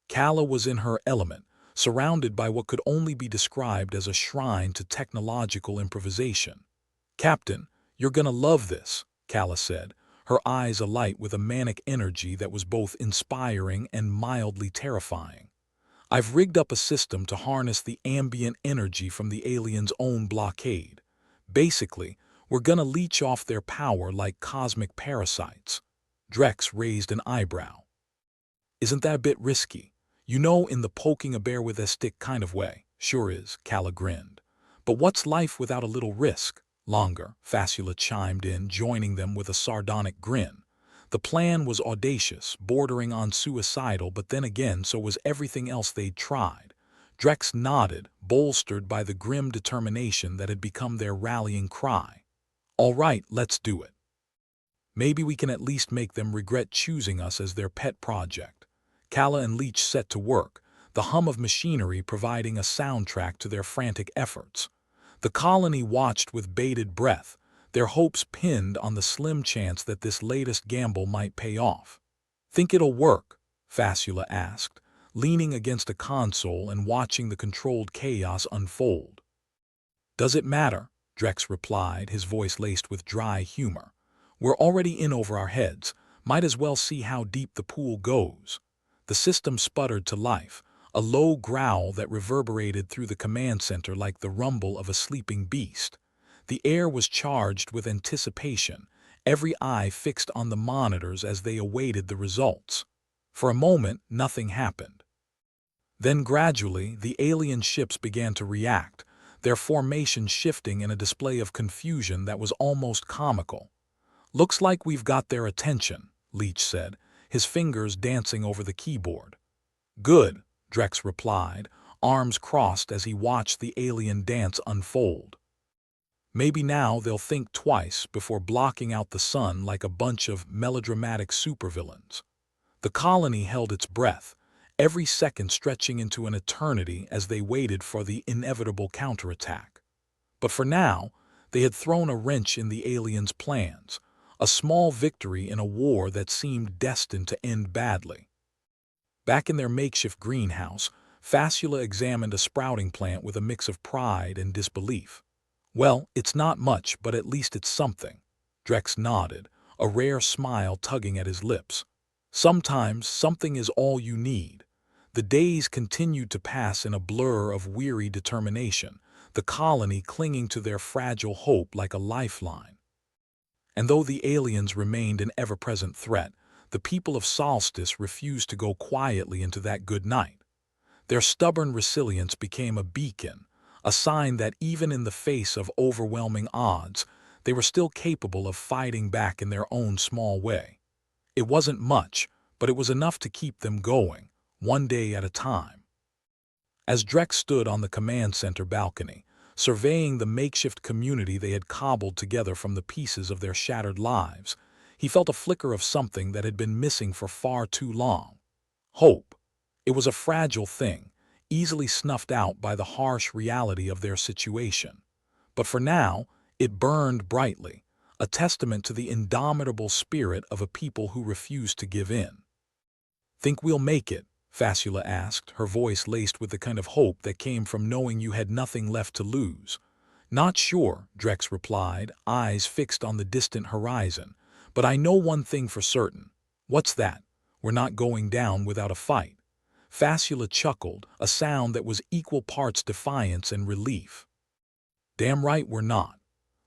Kala was in her element, surrounded by what could only be described as a shrine to technological improvisation. "Captain, you're gonna love this," Kala said, her eyes alight with a manic energy that was both inspiring and mildly terrifying. "I've rigged up a system to harness the ambient energy from the aliens' own blockade. Basically, we're gonna leech off their power like cosmic parasites." Drex raised an eyebrow. "Isn't that a bit risky? You know, in the poking a bear with a stick kind of way." "Sure is," Kala grinned. "But what's life without a little risk?" "Longer," Facula chimed in, joining them with a sardonic grin. The plan was audacious, bordering on suicidal, but then again so was everything else they'd tried. Drex nodded, bolstered by the grim determination that had become their rallying cry. "All right, let's do it. Maybe we can at least make them regret choosing us as their pet project." Kala and Leech set to work, the hum of machinery providing a soundtrack to their frantic efforts. The colony watched with bated breath, their hopes pinned on the slim chance that this latest gamble might pay off. "Think it'll work?" Fasula asked, leaning against a console and watching the controlled chaos unfold. "Does it matter?" Drex replied, his voice laced with dry humor. "We're already in over our heads. Might as well see how deep the pool goes." The system sputtered to life, a low growl that reverberated through the command center like the rumble of a sleeping beast. The air was charged with anticipation, every eye fixed on the monitors as they awaited the results. For a moment, nothing happened. Then gradually, the alien ships began to react, their formation shifting in a display of confusion that was almost comical. "Looks like we've got their attention," Leach said, his fingers dancing over the keyboard. "Good," Drex replied, arms crossed as he watched the alien dance unfold. "Maybe now they'll think twice before blocking out the sun like a bunch of melodramatic supervillains." The colony held its breath, every second stretching into an eternity as they waited for the inevitable counterattack. But for now, they had thrown a wrench in the aliens' plans, a small victory in a war that seemed destined to end badly. Back in their makeshift greenhouse, Fasula examined a sprouting plant with a mix of pride and disbelief. "Well, it's not much, but at least it's something." Drex nodded, a rare smile tugging at his lips. "Sometimes something is all you need." The days continued to pass in a blur of weary determination, the colony clinging to their fragile hope like a lifeline. And though the aliens remained an ever-present threat, the people of Solstice refused to go quietly into that good night. Their stubborn resilience became a beacon, a sign that even in the face of overwhelming odds, they were still capable of fighting back in their own small way. It wasn't much, but it was enough to keep them going, one day at a time. As Drex stood on the command center balcony, surveying the makeshift community they had cobbled together from the pieces of their shattered lives, he felt a flicker of something that had been missing for far too long. Hope. It was a fragile thing, easily snuffed out by the harsh reality of their situation. But for now, it burned brightly, a testament to the indomitable spirit of a people who refused to give in. "Think we'll make it?" Fasula asked, her voice laced with the kind of hope that came from knowing you had nothing left to lose. "Not sure," Drex replied, eyes fixed on the distant horizon. "But I know one thing for certain." "What's that?" "We're not going down without a fight." Fasula chuckled, a sound that was equal parts defiance and relief. "Damn right we're not."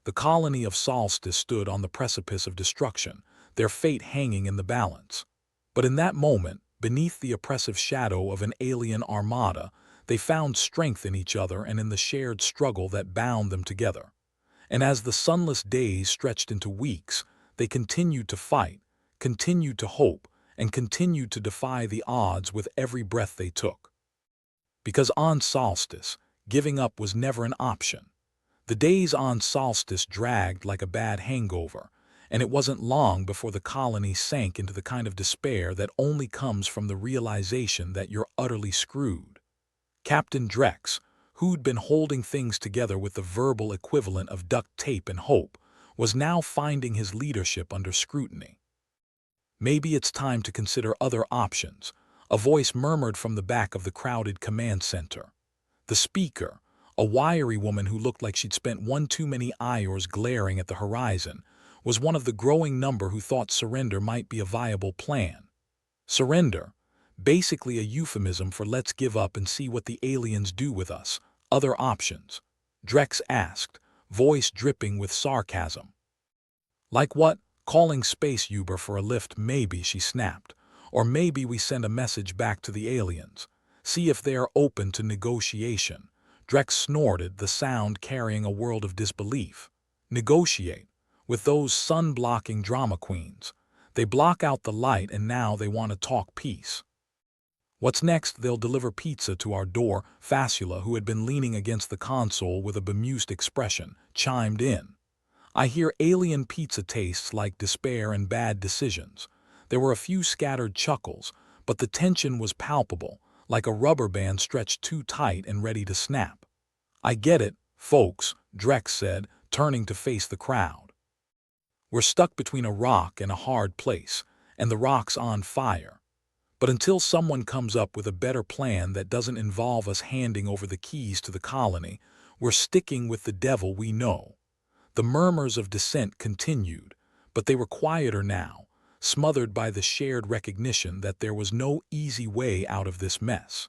The colony of Solstice stood on the precipice of destruction, their fate hanging in the balance. But in that moment, beneath the oppressive shadow of an alien armada, they found strength in each other and in the shared struggle that bound them together. And as the sunless days stretched into weeks, they continued to fight, continued to hope, and continued to defy the odds with every breath they took. Because on Solstice, giving up was never an option. The days on Solstice dragged like a bad hangover, and it wasn't long before the colony sank into the kind of despair that only comes from the realization that you're utterly screwed. Captain Drex, who'd been holding things together with the verbal equivalent of duct tape and hope, was now finding his leadership under scrutiny. "Maybe it's time to consider other options," a voice murmured from the back of the crowded command center. The speaker, a wiry woman who looked like she'd spent one too many hours glaring at the horizon, was one of the growing number who thought surrender might be a viable plan. Surrender, basically a euphemism for "let's give up and see what the aliens do with us." "Other options?" Drex asked, voice dripping with sarcasm. "Like what?" "Calling Space Uber for a lift maybe," she snapped. "Or maybe we send a message back to the aliens. See if they're open to negotiation." Drex snorted, the sound carrying a world of disbelief. "Negotiate? With those sun-blocking drama queens? They block out the light and now they want to talk peace." "What's next? They'll deliver pizza to our door." Fasula, who had been leaning against the console with a bemused expression, chimed in. "I hear alien pizza tastes like despair and bad decisions." There were a few scattered chuckles, but the tension was palpable, like a rubber band stretched too tight and ready to snap. "I get it, folks," Drex said, turning to face the crowd. "We're stuck between a rock and a hard place, and the rock's on fire. But until someone comes up with a better plan that doesn't involve us handing over the keys to the colony, we're sticking with the devil we know." The murmurs of dissent continued, but they were quieter now, smothered by the shared recognition that there was no easy way out of this mess.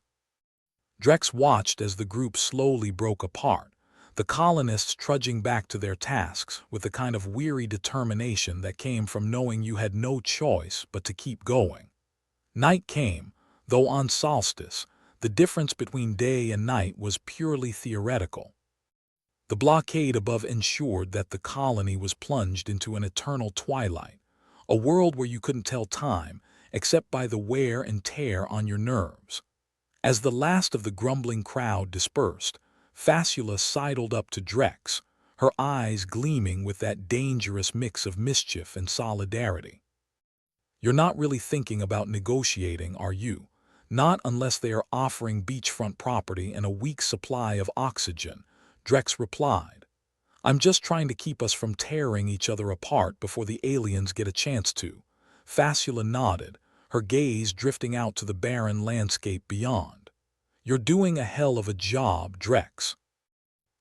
Drex watched as the group slowly broke apart, the colonists trudging back to their tasks with the kind of weary determination that came from knowing you had no choice but to keep going. Night came, though on solstice, the difference between day and night was purely theoretical. The blockade above ensured that the colony was plunged into an eternal twilight, a world where you couldn't tell time except by the wear and tear on your nerves. As the last of the grumbling crowd dispersed, Facula sidled up to Drex, her eyes gleaming with that dangerous mix of mischief and solidarity. "You're not really thinking about negotiating, are you? Not unless they are offering beachfront property and a week's supply of oxygen," Drex replied. "I'm just trying to keep us from tearing each other apart before the aliens get a chance to." Facula nodded, her gaze drifting out to the barren landscape beyond. "You're doing a hell of a job, Drex.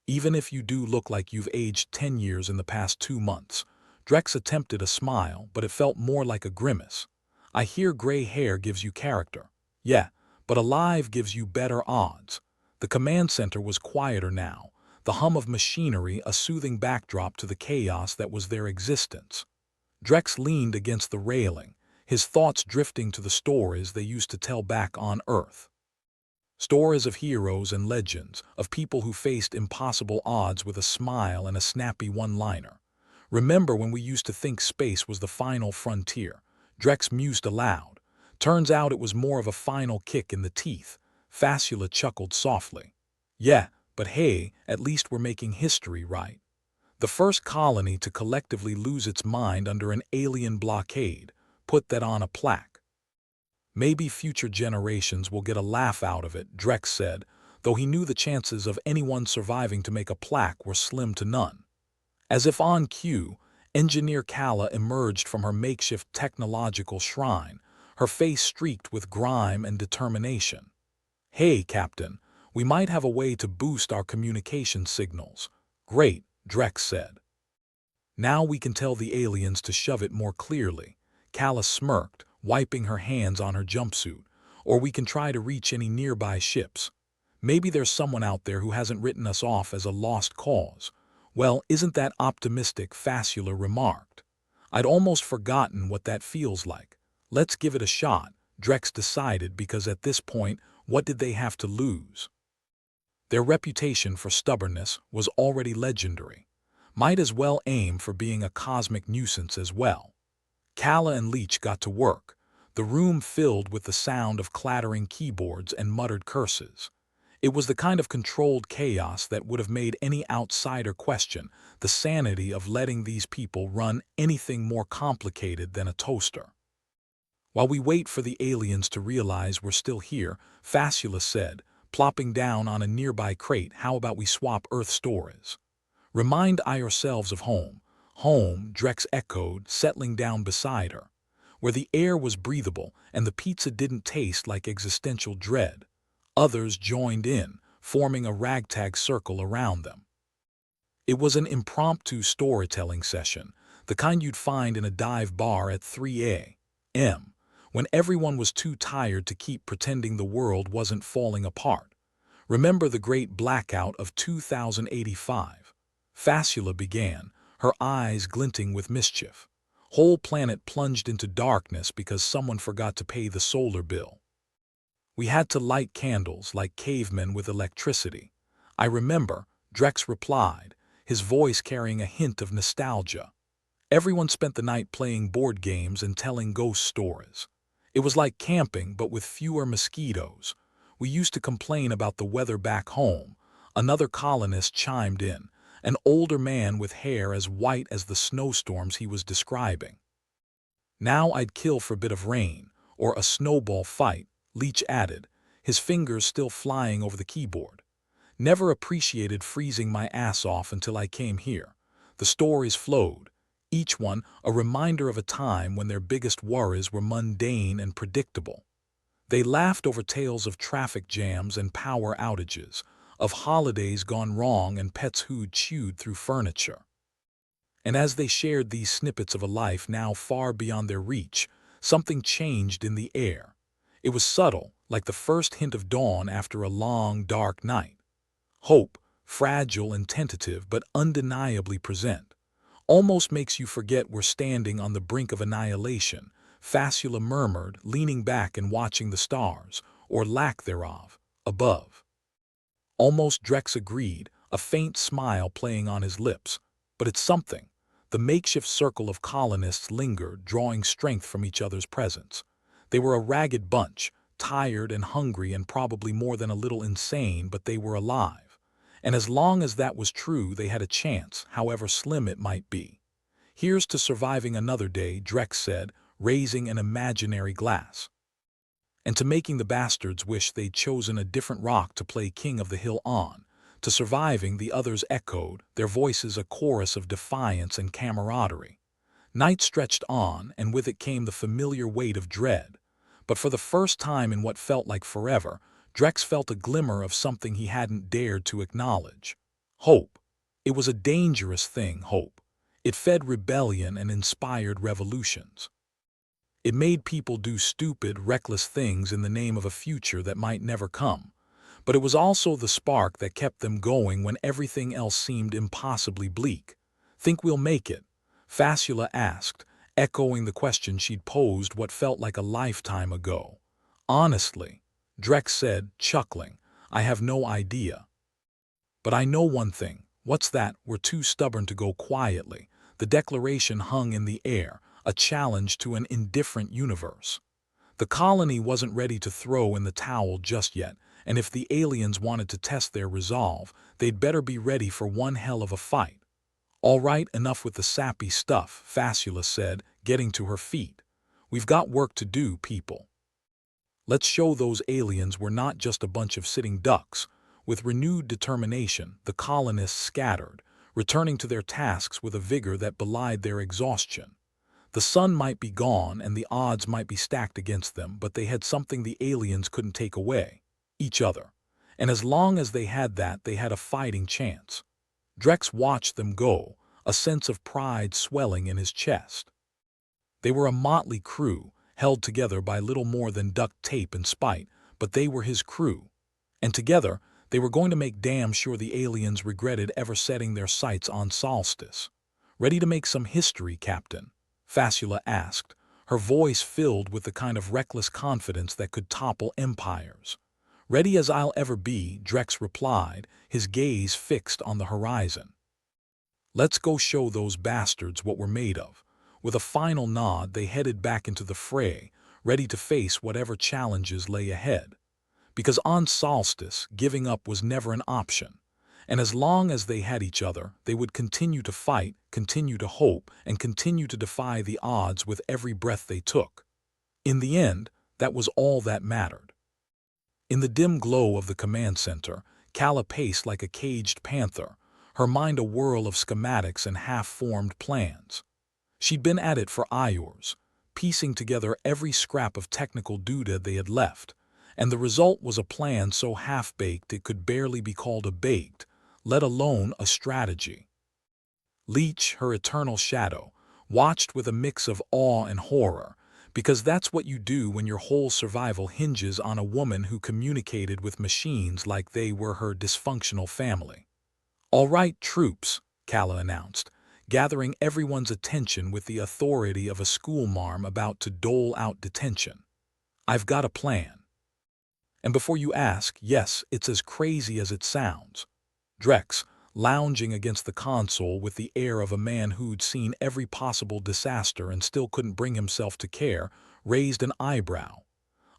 Even if you do look like you've aged 10 years in the past 2 months." Drex attempted a smile, but it felt more like a grimace. "I hear gray hair gives you character." "Yeah, but alive gives you better odds." The command center was quieter now, the hum of machinery a soothing backdrop to the chaos that was their existence. Drex leaned against the railing, his thoughts drifting to the stories they used to tell back on Earth. Stories of heroes and legends, of people who faced impossible odds with a smile and a snappy one-liner. "Remember when we used to think space was the final frontier?" Drex mused aloud. "Turns out it was more of a final kick in the teeth." Facula chuckled softly. "Yeah, but hey, at least we're making history, right? The first colony to collectively lose its mind under an alien blockade. Put that on a plaque." "Maybe future generations will get a laugh out of it," Drex said, though he knew the chances of anyone surviving to make a plaque were slim to none. As if on cue, Engineer Kala emerged from her makeshift technological shrine, her face streaked with grime and determination. "Hey, Captain, we might have a way to boost our communication signals." "Great," Drex said. "Now we can tell the aliens to shove it more clearly." Kala smirked, wiping her hands on her jumpsuit. "Or we can try to reach any nearby ships. Maybe there's someone out there who hasn't written us off as a lost cause." "Well, isn't that optimistic?" Facula remarked. "I'd almost forgotten what that feels like." "Let's give it a shot," Drex decided, because at this point, what did they have to lose? Their reputation for stubbornness was already legendary. Might as well aim for being a cosmic nuisance as well. Kala and Leech got to work, the room filled with the sound of clattering keyboards and muttered curses. It was the kind of controlled chaos that would have made any outsider question the sanity of letting these people run anything more complicated than a toaster. "While we wait for the aliens to realize we're still here," Facula said, plopping down on a nearby crate, "how about we swap Earth stories? Remind ourselves of home." "Home," Drex echoed, settling down beside her, "where the air was breathable and the pizza didn't taste like existential dread." Others joined in, forming a ragtag circle around them. It was an impromptu storytelling session, the kind you'd find in a dive bar at 3 a.m., when everyone was too tired to keep pretending the world wasn't falling apart. "Remember the great blackout of 2085? Facula began, her eyes glinting with mischief. "Whole planet plunged into darkness because someone forgot to pay the solar bill. We had to light candles like cavemen with electricity." "I remember," Drex replied, his voice carrying a hint of nostalgia. "Everyone spent the night playing board games and telling ghost stories. It was like camping, but with fewer mosquitoes. We used to complain about the weather back home." Another colonist chimed in, an older man with hair as white as the snowstorms he was describing. "Now I'd kill for a bit of rain, or a snowball fight," Leech added, his fingers still flying over the keyboard. Never appreciated freezing my ass off until I came here. The stories flowed, each one a reminder of a time when their biggest worries were mundane and predictable. They laughed over tales of traffic jams and power outages, of holidays gone wrong and pets who'd chewed through furniture. And as they shared these snippets of a life now far beyond their reach, something changed in the air. It was subtle, like the first hint of dawn after a long, dark night. Hope, fragile and tentative but undeniably present, almost makes you forget we're standing on the brink of annihilation, Fasula murmured, leaning back and watching the stars, or lack thereof, above. Almost Drex agreed, a faint smile playing on his lips. But it's something. The makeshift circle of colonists lingered, drawing strength from each other's presence. They were a ragged bunch, tired and hungry and probably more than a little insane, but they were alive. And as long as that was true, they had a chance, however slim it might be. Here's to surviving another day, Drex said, raising an imaginary glass. And to making the bastards wish they'd chosen a different rock to play king of the hill on. To surviving, the others echoed, their voices a chorus of defiance and camaraderie. Night stretched on, and with it came the familiar weight of dread. But for the first time in what felt like forever, Drex felt a glimmer of something he hadn't dared to acknowledge. Hope. It was a dangerous thing, hope. It fed rebellion and inspired revolutions. It made people do stupid, reckless things in the name of a future that might never come. But it was also the spark that kept them going when everything else seemed impossibly bleak. Think we'll make it? Fasula asked, echoing the question she'd posed what felt like a lifetime ago. Honestly, Drex said, chuckling, I have no idea. But I know one thing. What's that? We're too stubborn to go quietly. The declaration hung in the air, a challenge to an indifferent universe. The colony wasn't ready to throw in the towel just yet, and if the aliens wanted to test their resolve, they'd better be ready for one hell of a fight. All right, enough with the sappy stuff, Fasula said, getting to her feet. We've got work to do, people. Let's show those aliens we're not just a bunch of sitting ducks. With renewed determination, the colonists scattered, returning to their tasks with a vigor that belied their exhaustion. The sun might be gone and the odds might be stacked against them, but they had something the aliens couldn't take away. Each other. And as long as they had that, they had a fighting chance. Drex watched them go, a sense of pride swelling in his chest. They were a motley crew, held together by little more than duct tape and spite, but they were his crew. And together, they were going to make damn sure the aliens regretted ever setting their sights on Solstice. Ready to make some history, Captain? Fasula asked, her voice filled with the kind of reckless confidence that could topple empires. Ready as I'll ever be, Drex replied, his gaze fixed on the horizon. Let's go show those bastards what we're made of. With a final nod, they headed back into the fray, ready to face whatever challenges lay ahead. Because on Solstice, giving up was never an option. And as long as they had each other, they would continue to fight, continue to hope, and continue to defy the odds with every breath they took. In the end, that was all that mattered. In the dim glow of the command center, Calla paced like a caged panther, her mind a whirl of schematics and half-formed plans. She'd been at it for hours, piecing together every scrap of technical doodah they had left, and the result was a plan so half-baked it could barely be called a baked, let alone a strategy. Leech, her eternal shadow, watched with a mix of awe and horror, because that's what you do when your whole survival hinges on a woman who communicated with machines like they were her dysfunctional family. All right, troops, Calla announced, gathering everyone's attention with the authority of a schoolmarm about to dole out detention. I've got a plan. And before you ask, yes, it's as crazy as it sounds. Drex, lounging against the console with the air of a man who'd seen every possible disaster and still couldn't bring himself to care, raised an eyebrow.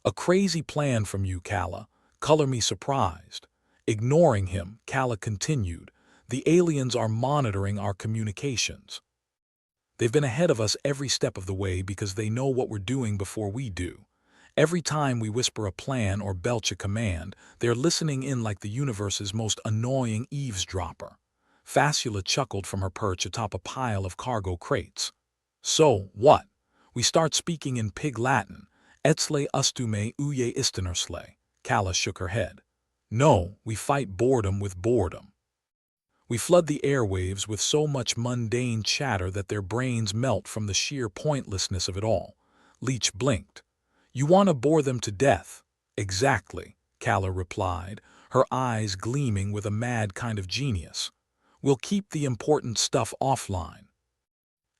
A crazy plan from you, Calla. Color me surprised. Ignoring him, Calla continued, the aliens are monitoring our communications. They've been ahead of us every step of the way because they know what we're doing before we do. Every time we whisper a plan or belch a command, they're listening in like the universe's most annoying eavesdropper. Facula chuckled from her perch atop a pile of cargo crates. So, what? We start speaking in Pig Latin. Etzle ustume uye istenersle. Calla shook her head. No, we fight boredom with boredom. We flood the airwaves with so much mundane chatter that their brains melt from the sheer pointlessness of it all. Leech blinked. You want to bore them to death? Exactly, Calla replied, her eyes gleaming with a mad kind of genius. We'll keep the important stuff offline.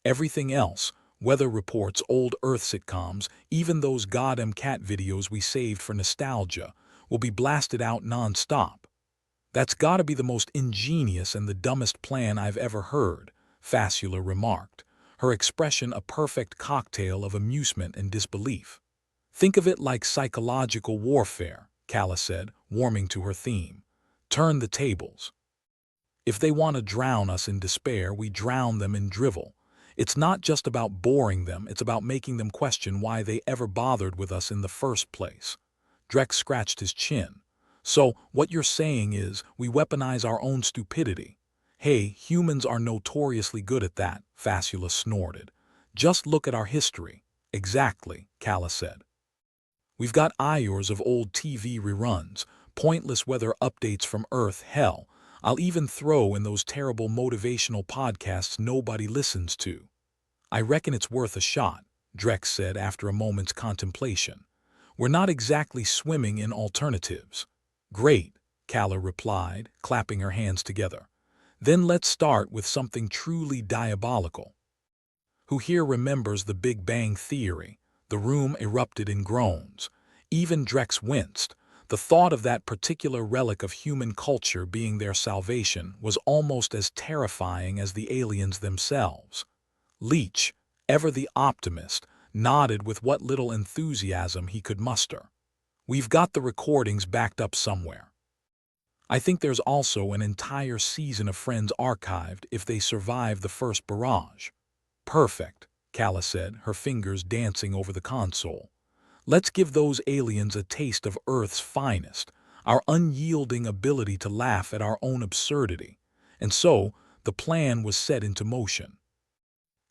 Everything else, weather reports, old Earth sitcoms, even those goddamn cat videos we saved for nostalgia, will be blasted out non-stop. That's gotta be the most ingenious and the dumbest plan I've ever heard, Facula remarked, her expression a perfect cocktail of amusement and disbelief. Think of it like psychological warfare, Calla said, warming to her theme. Turn the tables. If they want to drown us in despair, we drown them in drivel. It's not just about boring them, it's about making them question why they ever bothered with us in the first place. Drex scratched his chin. So, what you're saying is, we weaponize our own stupidity. Hey, humans are notoriously good at that, Facula snorted. Just look at our history. Exactly, Calla said. We've got hours of old TV reruns, pointless weather updates from Earth, hell. I'll even throw in those terrible motivational podcasts nobody listens to. I reckon it's worth a shot, Drex said after a moment's contemplation. We're not exactly swimming in alternatives. Great, Calla replied, clapping her hands together. Then let's start with something truly diabolical. Who here remembers the Big Bang Theory? The room erupted in groans. Even Drex winced. The thought of that particular relic of human culture being their salvation was almost as terrifying as the aliens themselves. Leech, ever the optimist, nodded with what little enthusiasm he could muster. We've got the recordings backed up somewhere. I think there's also an entire season of Friends archived if they survive the first barrage. Perfect, Calla said, her fingers dancing over the console. Let's give those aliens a taste of Earth's finest, our unyielding ability to laugh at our own absurdity. And so, the plan was set into motion.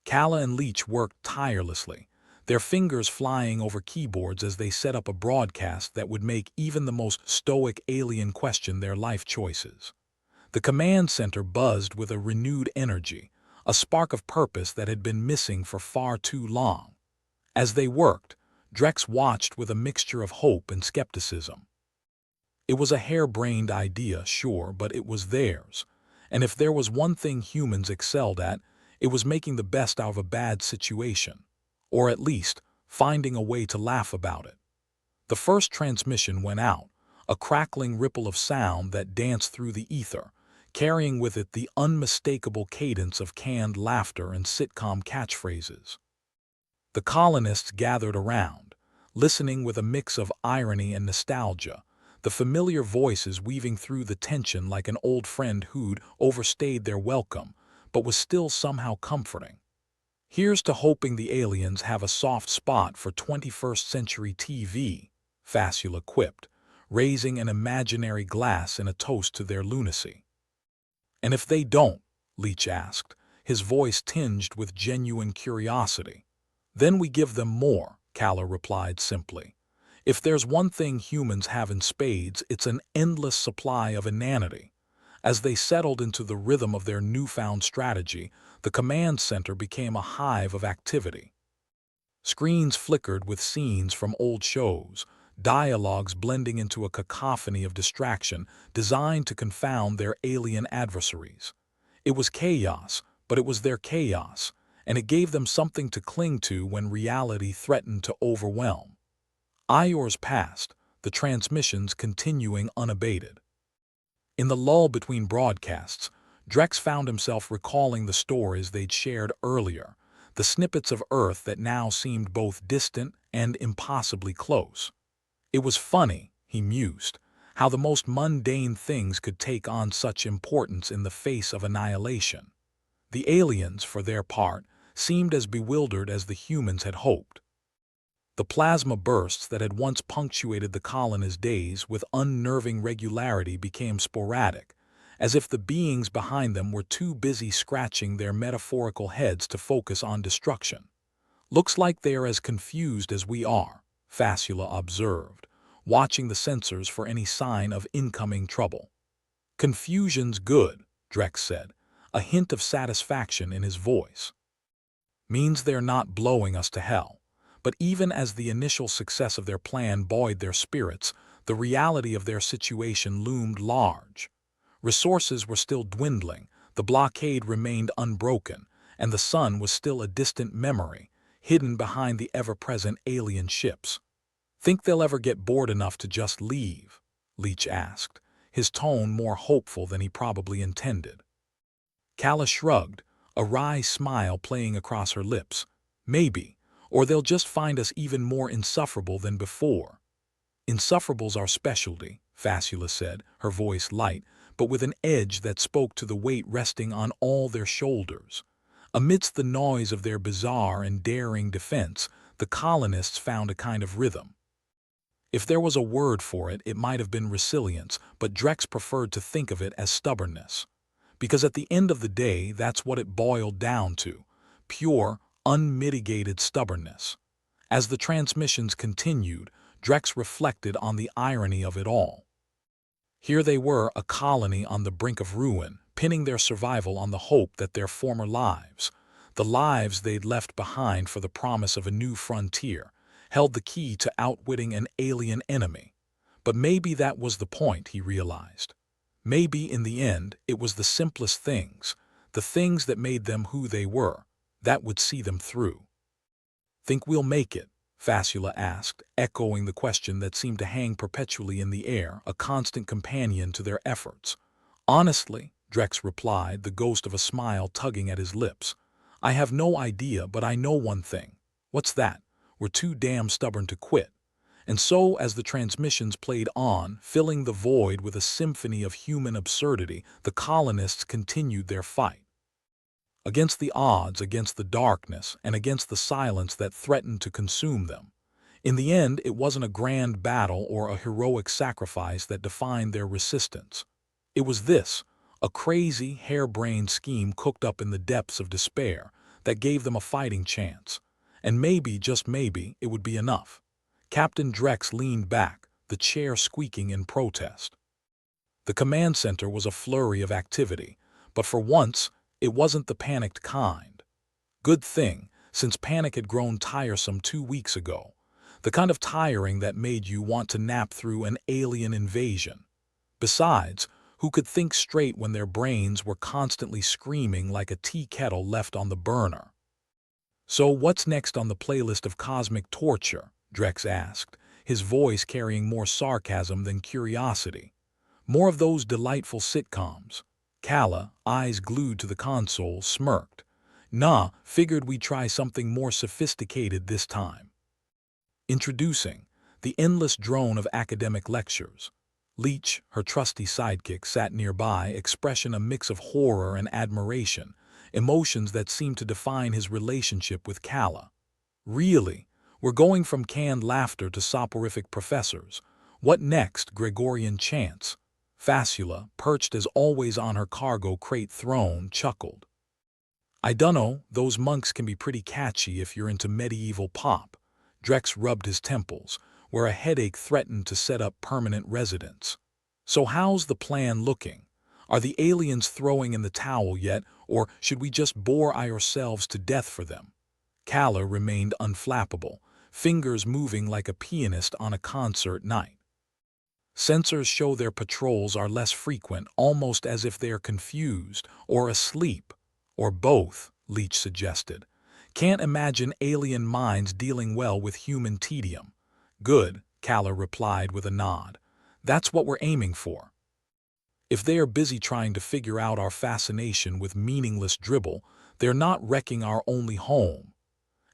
Calla and Leech worked tirelessly, their fingers flying over keyboards as they set up a broadcast that would make even the most stoic alien question their life choices. The command center buzzed with a renewed energy, a spark of purpose that had been missing for far too long. As they worked, Drex watched with a mixture of hope and skepticism. It was a harebrained idea, sure, but it was theirs. And if there was one thing humans excelled at, it was making the best out of a bad situation. Or at least, finding a way to laugh about it. The first transmission went out, a crackling ripple of sound that danced through the ether, carrying with it the unmistakable cadence of canned laughter and sitcom catchphrases. The colonists gathered around, listening with a mix of irony and nostalgia, the familiar voices weaving through the tension like an old friend who'd overstayed their welcome, but was still somehow comforting. Here's to hoping the aliens have a soft spot for 21st century TV, Facula quipped, raising an imaginary glass in a toast to their lunacy. And if they don't, Leech asked, his voice tinged with genuine curiosity. Then we give them more, Calla replied simply. If there's one thing humans have in spades, it's an endless supply of inanity. As they settled into the rhythm of their newfound strategy, the command center became a hive of activity. Screens flickered with scenes from old shows, dialogues blending into a cacophony of distraction designed to confound their alien adversaries. It was chaos, but it was their chaos, and it gave them something to cling to when reality threatened to overwhelm. Hours passed, the transmissions continuing unabated. In the lull between broadcasts, Drex found himself recalling the stories they'd shared earlier, the snippets of Earth that now seemed both distant and impossibly close. It was funny, he mused, how the most mundane things could take on such importance in the face of annihilation. The aliens, for their part, seemed as bewildered as the humans had hoped. The plasma bursts that had once punctuated the colonists' days with unnerving regularity became sporadic, as if the beings behind them were too busy scratching their metaphorical heads to focus on destruction. "Looks like they are as confused as we are," Facula observed, watching the sensors for any sign of incoming trouble. "Confusion's good," Drex said, a hint of satisfaction in his voice. "Means they're not blowing us to hell." But even as the initial success of their plan buoyed their spirits, the reality of their situation loomed large. Resources were still dwindling, the blockade remained unbroken, and the sun was still a distant memory, hidden behind the ever-present alien ships. "Think they'll ever get bored enough to just leave?" Leach asked, his tone more hopeful than he probably intended. Calla shrugged, a wry smile playing across her lips. "Maybe, or they'll just find us even more insufferable than before." "Insufferable's our specialty," Facula said, her voice light, but with an edge that spoke to the weight resting on all their shoulders. Amidst the noise of their bizarre and daring defense, the colonists found a kind of rhythm. If there was a word for it, it might have been resilience, but Drex preferred to think of it as stubbornness. Because at the end of the day, that's what it boiled down to: pure, unmitigated stubbornness. As the transmissions continued, Drex reflected on the irony of it all. Here they were, a colony on the brink of ruin, pinning their survival on the hope that their former lives, the lives they'd left behind for the promise of a new frontier, held the key to outwitting an alien enemy. But maybe that was the point, he realized. Maybe, in the end, it was the simplest things, the things that made them who they were, that would see them through. "Think we'll make it?" Facula asked, echoing the question that seemed to hang perpetually in the air, a constant companion to their efforts. "Honestly," Drex replied, the ghost of a smile tugging at his lips, "I have no idea, but I know one thing." "What's that?" "We're too damn stubborn to quit." And so, as the transmissions played on, filling the void with a symphony of human absurdity, the colonists continued their fight. Against the odds, against the darkness, and against the silence that threatened to consume them. In the end, it wasn't a grand battle or a heroic sacrifice that defined their resistance. It was this, a crazy, harebrained scheme cooked up in the depths of despair that gave them a fighting chance. And maybe, just maybe, it would be enough. Captain Drex leaned back, the chair squeaking in protest. The command center was a flurry of activity, but for once, it wasn't the panicked kind. Good thing, since panic had grown tiresome 2 weeks ago. The kind of tiring that made you want to nap through an alien invasion. Besides, who could think straight when their brains were constantly screaming like a tea kettle left on the burner? "So what's next on the playlist of cosmic torture?" Drex asked, his voice carrying more sarcasm than curiosity. "More of those delightful sitcoms?" Calla, eyes glued to the console, smirked. "Nah, figured we'd try something more sophisticated this time." Introducing the endless drone of academic lectures. Leach, her trusty sidekick, sat nearby, expression a mix of horror and admiration, emotions that seemed to define his relationship with Calla. "Really? We're going from canned laughter to soporific professors. What next, Gregorian chants?" Facula, perched as always on her cargo crate throne, chuckled. "I dunno, those monks can be pretty catchy if you're into medieval pop." Drex rubbed his temples, where a headache threatened to set up permanent residence. "So how's the plan looking? Are the aliens throwing in the towel yet, or should we just bore ourselves to death for them?" Calla remained unflappable, fingers moving like a pianist on a concert night. "Sensors show their patrols are less frequent, almost as if they are confused, or asleep, or both," Leach suggested. "Can't imagine alien minds dealing well with human tedium." "Good," Calla replied with a nod. "That's what we're aiming for. If they are busy trying to figure out our fascination with meaningless dribble, they're not wrecking our only home.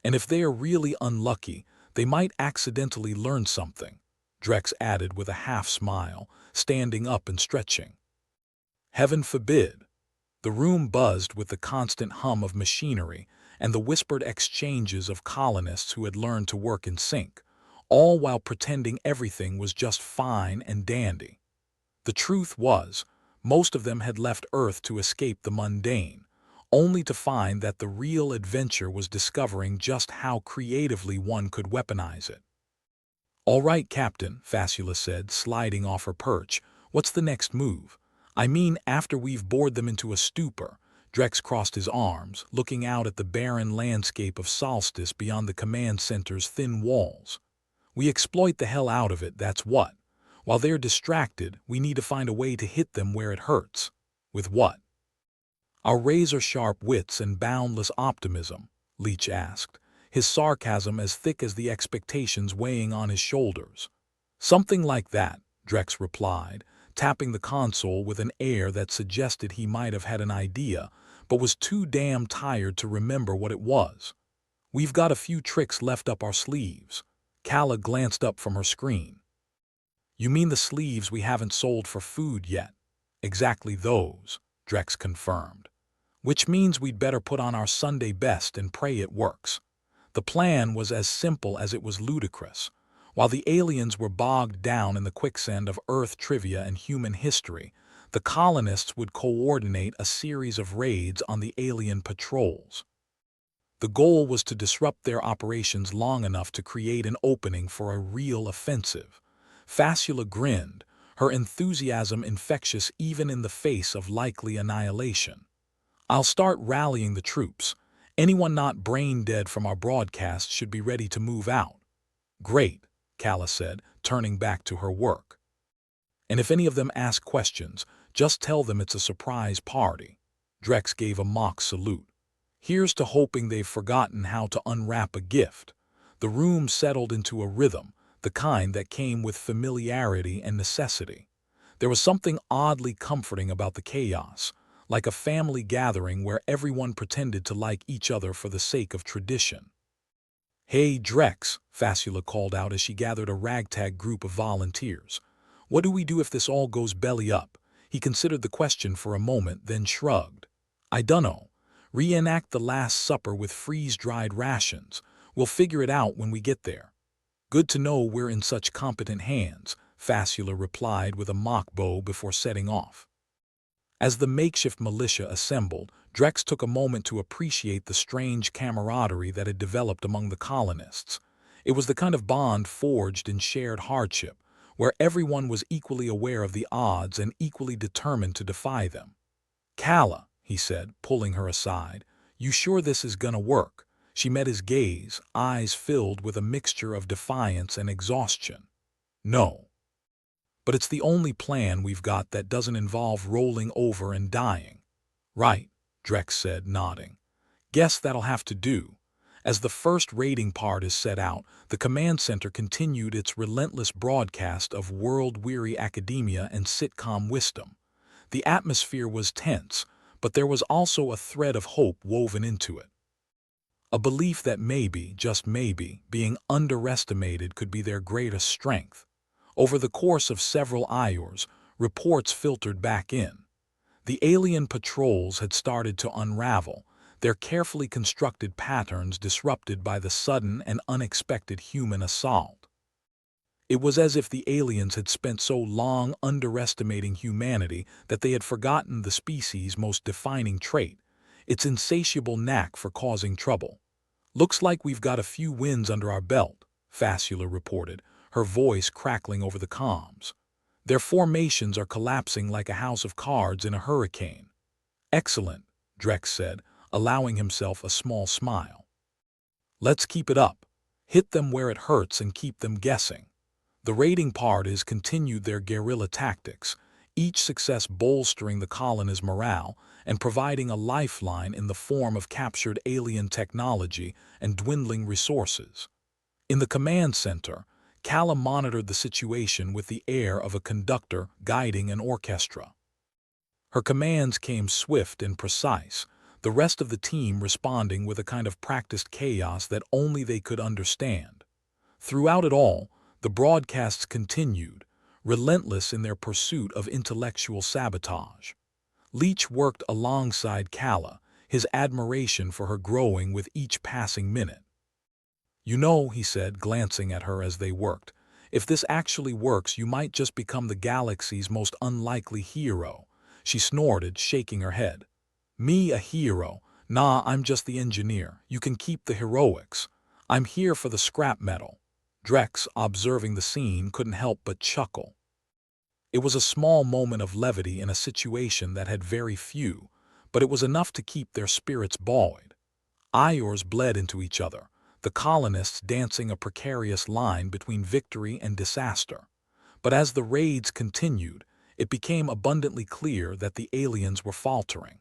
And if they are really unlucky, they might accidentally learn something," Drex added with a half-smile, standing up and stretching. "Heaven forbid." The room buzzed with the constant hum of machinery, and the whispered exchanges of colonists who had learned to work in sync, all while pretending everything was just fine and dandy. The truth was, most of them had left Earth to escape the mundane, only to find that the real adventure was discovering just how creatively one could weaponize it. "All right, Captain," Fasula said, sliding off her perch. "What's the next move? I mean, after we've bored them into a stupor." Drex crossed his arms, looking out at the barren landscape of Solstice beyond the command center's thin walls. "We exploit the hell out of it, that's what. While they're distracted, we need to find a way to hit them where it hurts." "With what?" "Our razor-sharp wits and boundless optimism," Leach asked, his sarcasm as thick as the expectations weighing on his shoulders. "Something like that," Drex replied, tapping the console with an air that suggested he might have had an idea, but was too damn tired to remember what it was. "We've got a few tricks left up our sleeves." Kala glanced up from her screen. "You mean the sleeves we haven't sold for food yet?" "Exactly those," Drex confirmed. "Which means we'd better put on our Sunday best and pray it works." The plan was as simple as it was ludicrous. While the aliens were bogged down in the quicksand of Earth trivia and human history, the colonists would coordinate a series of raids on the alien patrols. The goal was to disrupt their operations long enough to create an opening for a real offensive. Fasula grinned, her enthusiasm infectious even in the face of likely annihilation. "I'll start rallying the troops. Anyone not brain-dead from our broadcast should be ready to move out." "Great," Kala said, turning back to her work. "And if any of them ask questions, just tell them it's a surprise party." Drex gave a mock salute. "Here's to hoping they've forgotten how to unwrap a gift." The room settled into a rhythm, the kind that came with familiarity and necessity. There was something oddly comforting about the chaos, like a family gathering where everyone pretended to like each other for the sake of tradition. "Hey, Drex," Fasula called out as she gathered a ragtag group of volunteers. "What do we do if this all goes belly up?" He considered the question for a moment, then shrugged. "I dunno. Reenact the Last Supper with freeze-dried rations. We'll figure it out when we get there." "Good to know we're in such competent hands," Fasula replied with a mock bow before setting off. As the makeshift militia assembled, Drex took a moment to appreciate the strange camaraderie that had developed among the colonists. It was the kind of bond forged in shared hardship, where everyone was equally aware of the odds and equally determined to defy them. "Kala," he said, pulling her aside, "you sure this is gonna work?" She met his gaze, eyes filled with a mixture of defiance and exhaustion. "No. But it's the only plan we've got that doesn't involve rolling over and dying." "Right," Drex said, nodding. "Guess that'll have to do." As the first raiding part is set out, the command center continued its relentless broadcast of world-weary academia and sitcom wisdom. The atmosphere was tense, but there was also a thread of hope woven into it. A belief that maybe, just maybe, being underestimated could be their greatest strength. Over the course of several hours, reports filtered back in. The alien patrols had started to unravel, their carefully constructed patterns disrupted by the sudden and unexpected human assault. It was as if the aliens had spent so long underestimating humanity that they had forgotten the species' most defining trait, its insatiable knack for causing trouble. "Looks like we've got a few wins under our belt," Fasula reported, her voice crackling over the comms. "Their formations are collapsing like a house of cards in a hurricane." "Excellent," Drex said, allowing himself a small smile. "Let's keep it up. Hit them where it hurts and keep them guessing." The raiding parties continued their guerrilla tactics, each success bolstering the colonists' morale and providing a lifeline in the form of captured alien technology and dwindling resources. In the command center, Kala monitored the situation with the air of a conductor guiding an orchestra. Her commands came swift and precise, the rest of the team responding with a kind of practiced chaos that only they could understand. Throughout it all, the broadcasts continued, relentless in their pursuit of intellectual sabotage. Leach worked alongside Kala, his admiration for her growing with each passing minute. "You know," he said, glancing at her as they worked, "if this actually works, you might just become the galaxy's most unlikely hero." She snorted, shaking her head. "Me a hero? Nah, I'm just the engineer. You can keep the heroics. I'm here for the scrap metal." Drex, observing the scene, couldn't help but chuckle. It was a small moment of levity in a situation that had very few, but it was enough to keep their spirits buoyed. Iors bled into each other, the colonists dancing a precarious line between victory and disaster. But as the raids continued, it became abundantly clear that the aliens were faltering.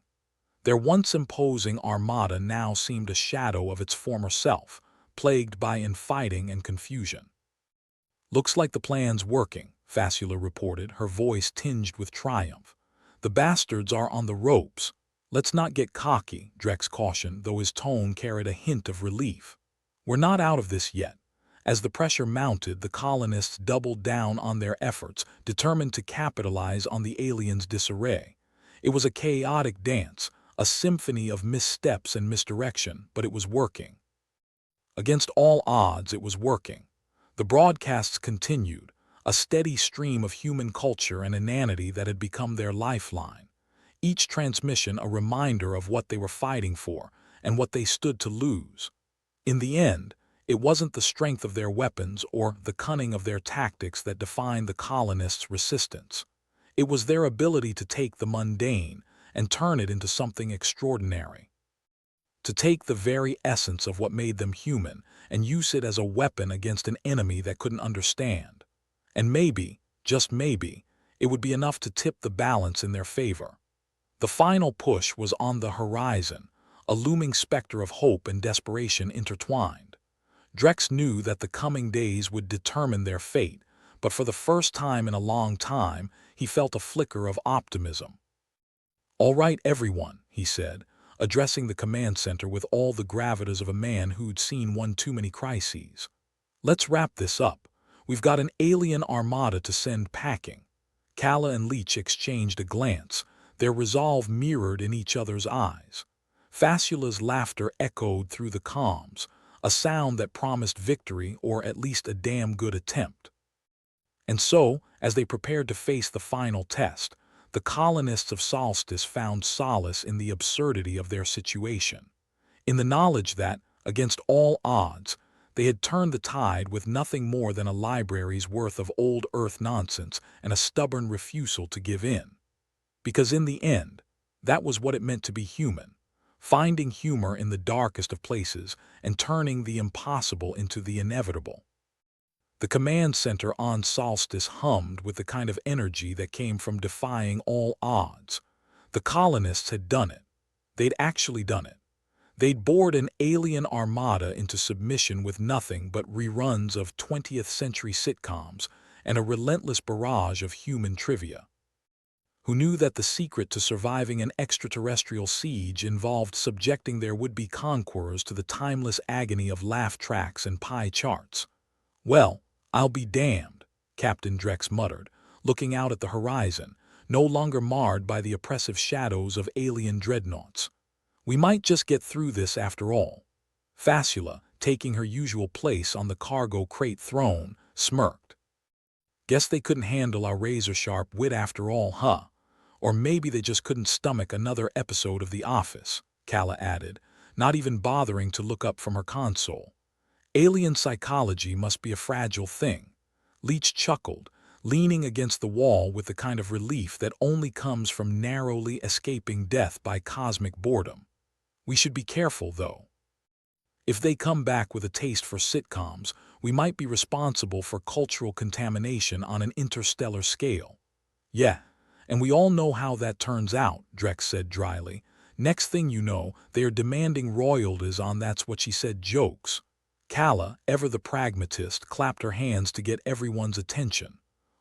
Their once imposing armada now seemed a shadow of its former self, plagued by infighting and confusion. "Looks like the plan's working," Fasula reported, her voice tinged with triumph. "The bastards are on the ropes." "Let's not get cocky," Drex cautioned, though his tone carried a hint of relief. "We're not out of this yet." As the pressure mounted, the colonists doubled down on their efforts, determined to capitalize on the aliens' disarray. It was a chaotic dance, a symphony of missteps and misdirection, but it was working. Against all odds, it was working. The broadcasts continued, a steady stream of human culture and inanity that had become their lifeline. Each transmission a reminder of what they were fighting for and what they stood to lose. In the end, it wasn't the strength of their weapons or the cunning of their tactics that defined the colonists' resistance. It was their ability to take the mundane and turn it into something extraordinary. To take the very essence of what made them human and use it as a weapon against an enemy that couldn't understand. And maybe, just maybe, it would be enough to tip the balance in their favor. The final push was on the horizon, a looming specter of hope and desperation intertwined. Drex knew that the coming days would determine their fate, but for the first time in a long time, he felt a flicker of optimism. "All right, everyone," he said, addressing the command center with all the gravitas of a man who'd seen one too many crises. "Let's wrap this up. We've got an alien armada to send packing." Kala and Leech exchanged a glance, their resolve mirrored in each other's eyes. Fasula's laughter echoed through the comms, a sound that promised victory or at least a damn good attempt. And so, as they prepared to face the final test, the colonists of Solstice found solace in the absurdity of their situation, in the knowledge that, against all odds, they had turned the tide with nothing more than a library's worth of old Earth nonsense and a stubborn refusal to give in. Because in the end, that was what it meant to be human, finding humor in the darkest of places and turning the impossible into the inevitable. The command center on Solstice hummed with the kind of energy that came from defying all odds. The colonists had done it. They'd actually done it. They'd bored an alien armada into submission with nothing but reruns of 20th century sitcoms and a relentless barrage of human trivia. Who knew that the secret to surviving an extraterrestrial siege involved subjecting their would-be conquerors to the timeless agony of laugh tracks and pie charts? "Well, I'll be damned," Captain Drex muttered, looking out at the horizon, no longer marred by the oppressive shadows of alien dreadnoughts. "We might just get through this after all." Fasula, taking her usual place on the cargo crate throne, smirked. "Guess they couldn't handle our razor-sharp wit after all, huh? Or maybe they just couldn't stomach another episode of The Office," Kala added, not even bothering to look up from her console. "Alien psychology must be a fragile thing." Leech chuckled, leaning against the wall with the kind of relief that only comes from narrowly escaping death by cosmic boredom. "We should be careful, though. If they come back with a taste for sitcoms, we might be responsible for cultural contamination on an interstellar scale." "Yeah, and we all know how that turns out," Drex said dryly. "Next thing you know, they are demanding royalties on That's What She Said jokes." Kala, ever the pragmatist, clapped her hands to get everyone's attention.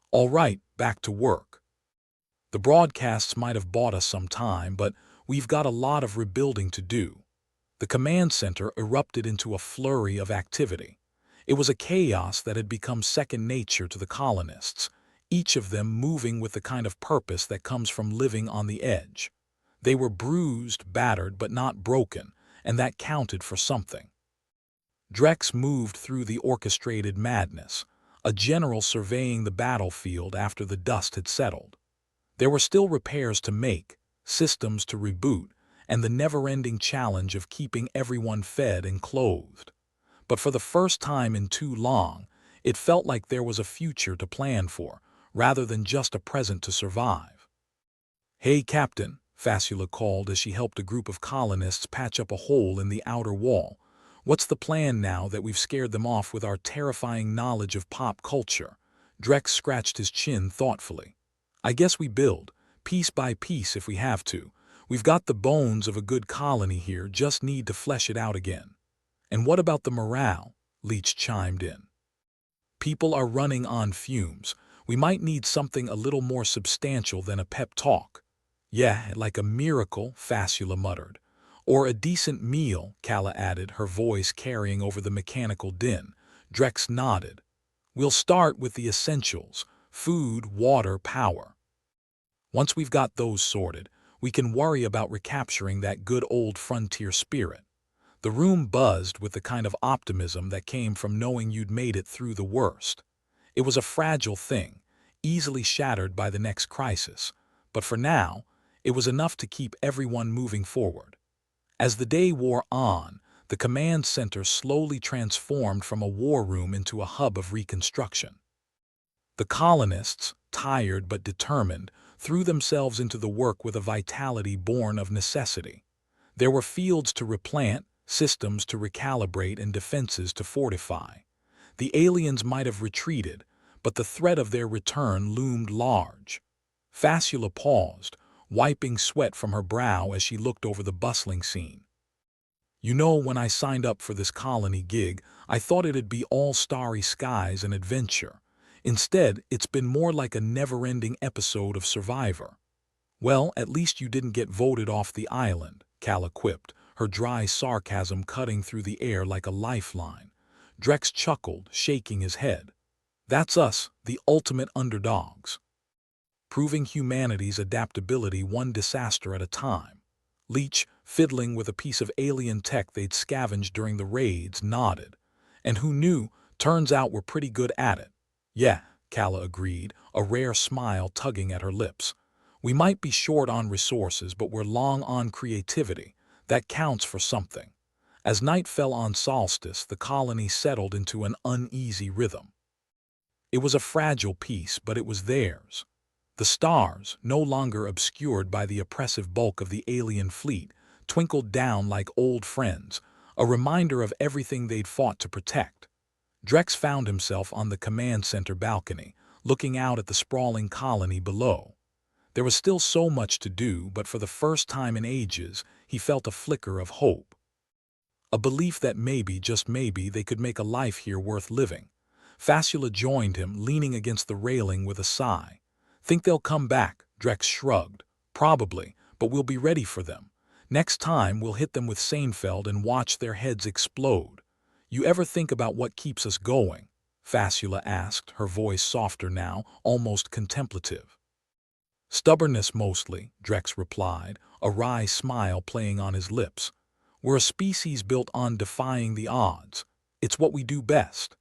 "All right, back to work. The broadcasts might have bought us some time, but we've got a lot of rebuilding to do." The command center erupted into a flurry of activity. It was a chaos that had become second nature to the colonists, each of them moving with the kind of purpose that comes from living on the edge. They were bruised, battered, but not broken, and that counted for something. Drex moved through the orchestrated madness, a general surveying the battlefield after the dust had settled. There were still repairs to make, systems to reboot, and the never-ending challenge of keeping everyone fed and clothed. But for the first time in too long, it felt like there was a future to plan for, rather than just a present to survive. "Hey, Captain," Fasula called as she helped a group of colonists patch up a hole in the outer wall. "What's the plan now that we've scared them off with our terrifying knowledge of pop culture?" Drex scratched his chin thoughtfully. "I guess we build, piece by piece if we have to. We've got the bones of a good colony here, just need to flesh it out again." "And what about the morale?" Leach chimed in. "People are running on fumes. We might need something a little more substantial than a pep talk." "Yeah, like a miracle," Fasula muttered. "Or a decent meal," Kala added, her voice carrying over the mechanical din. Drex nodded. "We'll start with the essentials: food, water, power. Once we've got those sorted, we can worry about recapturing that good old frontier spirit." The room buzzed with the kind of optimism that came from knowing you'd made it through the worst. It was a fragile thing, easily shattered by the next crisis, but for now, it was enough to keep everyone moving forward. As the day wore on, the command center slowly transformed from a war room into a hub of reconstruction. The colonists, tired but determined, threw themselves into the work with a vitality born of necessity. There were fields to replant, systems to recalibrate, and defenses to fortify. The aliens might have retreated, but the threat of their return loomed large. Fasula paused, wiping sweat from her brow as she looked over the bustling scene. "You know, when I signed up for this colony gig, I thought it'd be all starry skies and adventure. Instead, it's been more like a never-ending episode of Survivor." "Well, at least you didn't get voted off the island," Kala quipped, her dry sarcasm cutting through the air like a lifeline. Drex chuckled, shaking his head. "That's us, the ultimate underdogs. Proving humanity's adaptability one disaster at a time." Leach, fiddling with a piece of alien tech they'd scavenged during the raids, nodded. "And who knew? Turns out we're pretty good at it." "Yeah," Kala agreed, a rare smile tugging at her lips. "We might be short on resources, but we're long on creativity. That counts for something." As night fell on Solstice, the colony settled into an uneasy rhythm. It was a fragile peace, but it was theirs. The stars, no longer obscured by the oppressive bulk of the alien fleet, twinkled down like old friends, a reminder of everything they'd fought to protect. Drex found himself on the command center balcony, looking out at the sprawling colony below. There was still so much to do, but for the first time in ages, he felt a flicker of hope. A belief that maybe, just maybe, they could make a life here worth living. Fasula joined him, leaning against the railing with a sigh. "Think they'll come back?" Drex shrugged. "Probably, but we'll be ready for them. Next time we'll hit them with Seinfeld and watch their heads explode." "You ever think about what keeps us going?" Fasula asked, her voice softer now, almost contemplative. "Stubbornness mostly," Drex replied, a wry smile playing on his lips. "We're a species built on defying the odds. It's what we do best."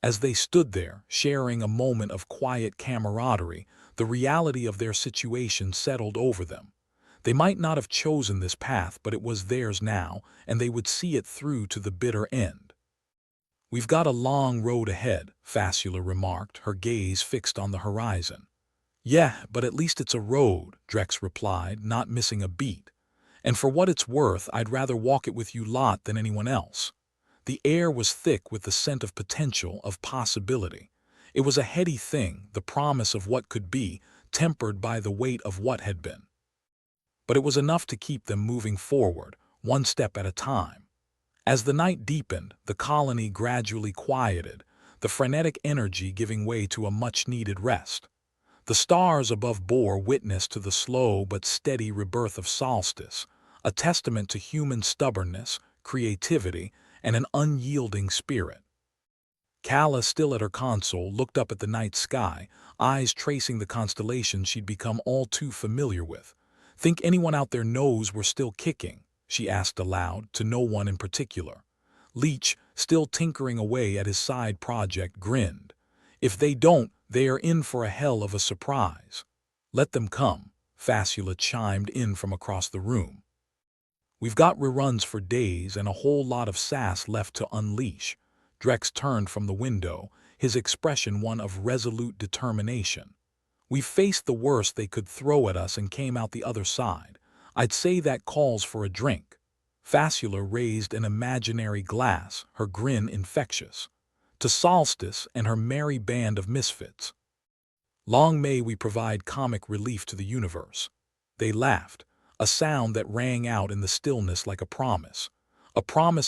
As they stood there, sharing a moment of quiet camaraderie, the reality of their situation settled over them. They might not have chosen this path, but it was theirs now, and they would see it through to the bitter end. "We've got a long road ahead," Fasula remarked, her gaze fixed on the horizon. "Yeah, but at least it's a road," Drex replied, not missing a beat. "And for what it's worth, I'd rather walk it with you lot than anyone else." The air was thick with the scent of potential, of possibility. It was a heady thing, the promise of what could be, tempered by the weight of what had been. But it was enough to keep them moving forward, one step at a time. As the night deepened, the colony gradually quieted, the frenetic energy giving way to a much-needed rest. The stars above bore witness to the slow but steady rebirth of Solstice, a testament to human stubbornness, creativity, and an unyielding spirit. Kala, still at her console, looked up at the night sky, eyes tracing the constellations she'd become all too familiar with. "Think anyone out there knows we're still kicking?" she asked aloud, to no one in particular. Leech, still tinkering away at his side project, grinned. "If they don't, they are in for a hell of a surprise." "Let them come," Fasula chimed in from across the room. "We've got reruns for days and a whole lot of sass left to unleash." Drex turned from the window, his expression one of resolute determination. "We faced the worst they could throw at us and came out the other side. I'd say that calls for a drink." Fasula raised an imaginary glass, her grin infectious. "To Solstice and her merry band of misfits. Long may we provide comic relief to the universe." They laughed, a sound that rang out in the stillness like a promise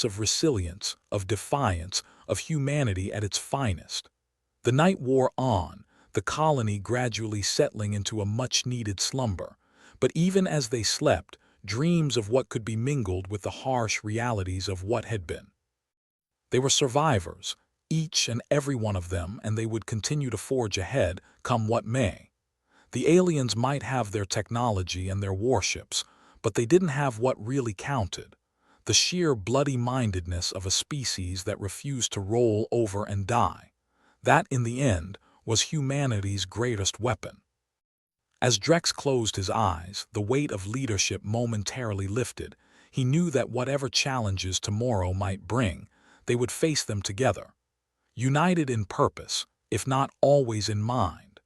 of resilience, of defiance, of humanity at its finest. The night wore on, the colony gradually settling into a much-needed slumber, but even as they slept, dreams of what could be mingled with the harsh realities of what had been. They were survivors, each and every one of them, and they would continue to forge ahead, come what may. The aliens might have their technology and their warships, but they didn't have what really counted: the sheer bloody-mindedness of a species that refused to roll over and die. That, in the end, was humanity's greatest weapon. As Drex closed his eyes, the weight of leadership momentarily lifted. He knew that whatever challenges tomorrow might bring, they would face them together, united in purpose, if not always in mind.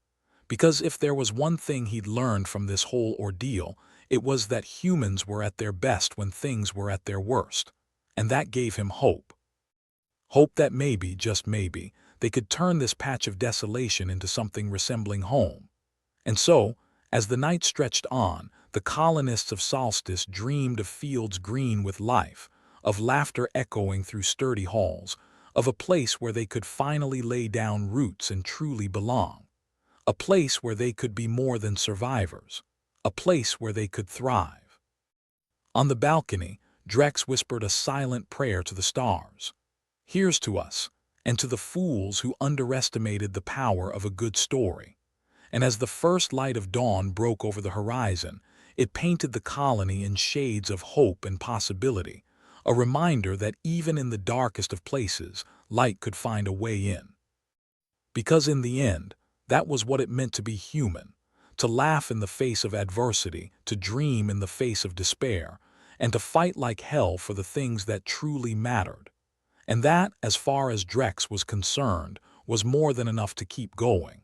Because if there was one thing he'd learned from this whole ordeal, it was that humans were at their best when things were at their worst. And that gave him hope. Hope that maybe, just maybe, they could turn this patch of desolation into something resembling home. And so, as the night stretched on, the colonists of Solstice dreamed of fields green with life, of laughter echoing through sturdy halls, of a place where they could finally lay down roots and truly belong. A place where they could be more than survivors. A place where they could thrive. On the balcony, Drex whispered a silent prayer to the stars. "Here's to us, and to the fools who underestimated the power of a good story." And as the first light of dawn broke over the horizon, it painted the colony in shades of hope and possibility, a reminder that even in the darkest of places, light could find a way in. Because in the end, that was what it meant to be human: to laugh in the face of adversity, to dream in the face of despair, and to fight like hell for the things that truly mattered. And that, as far as Drex was concerned, was more than enough to keep going.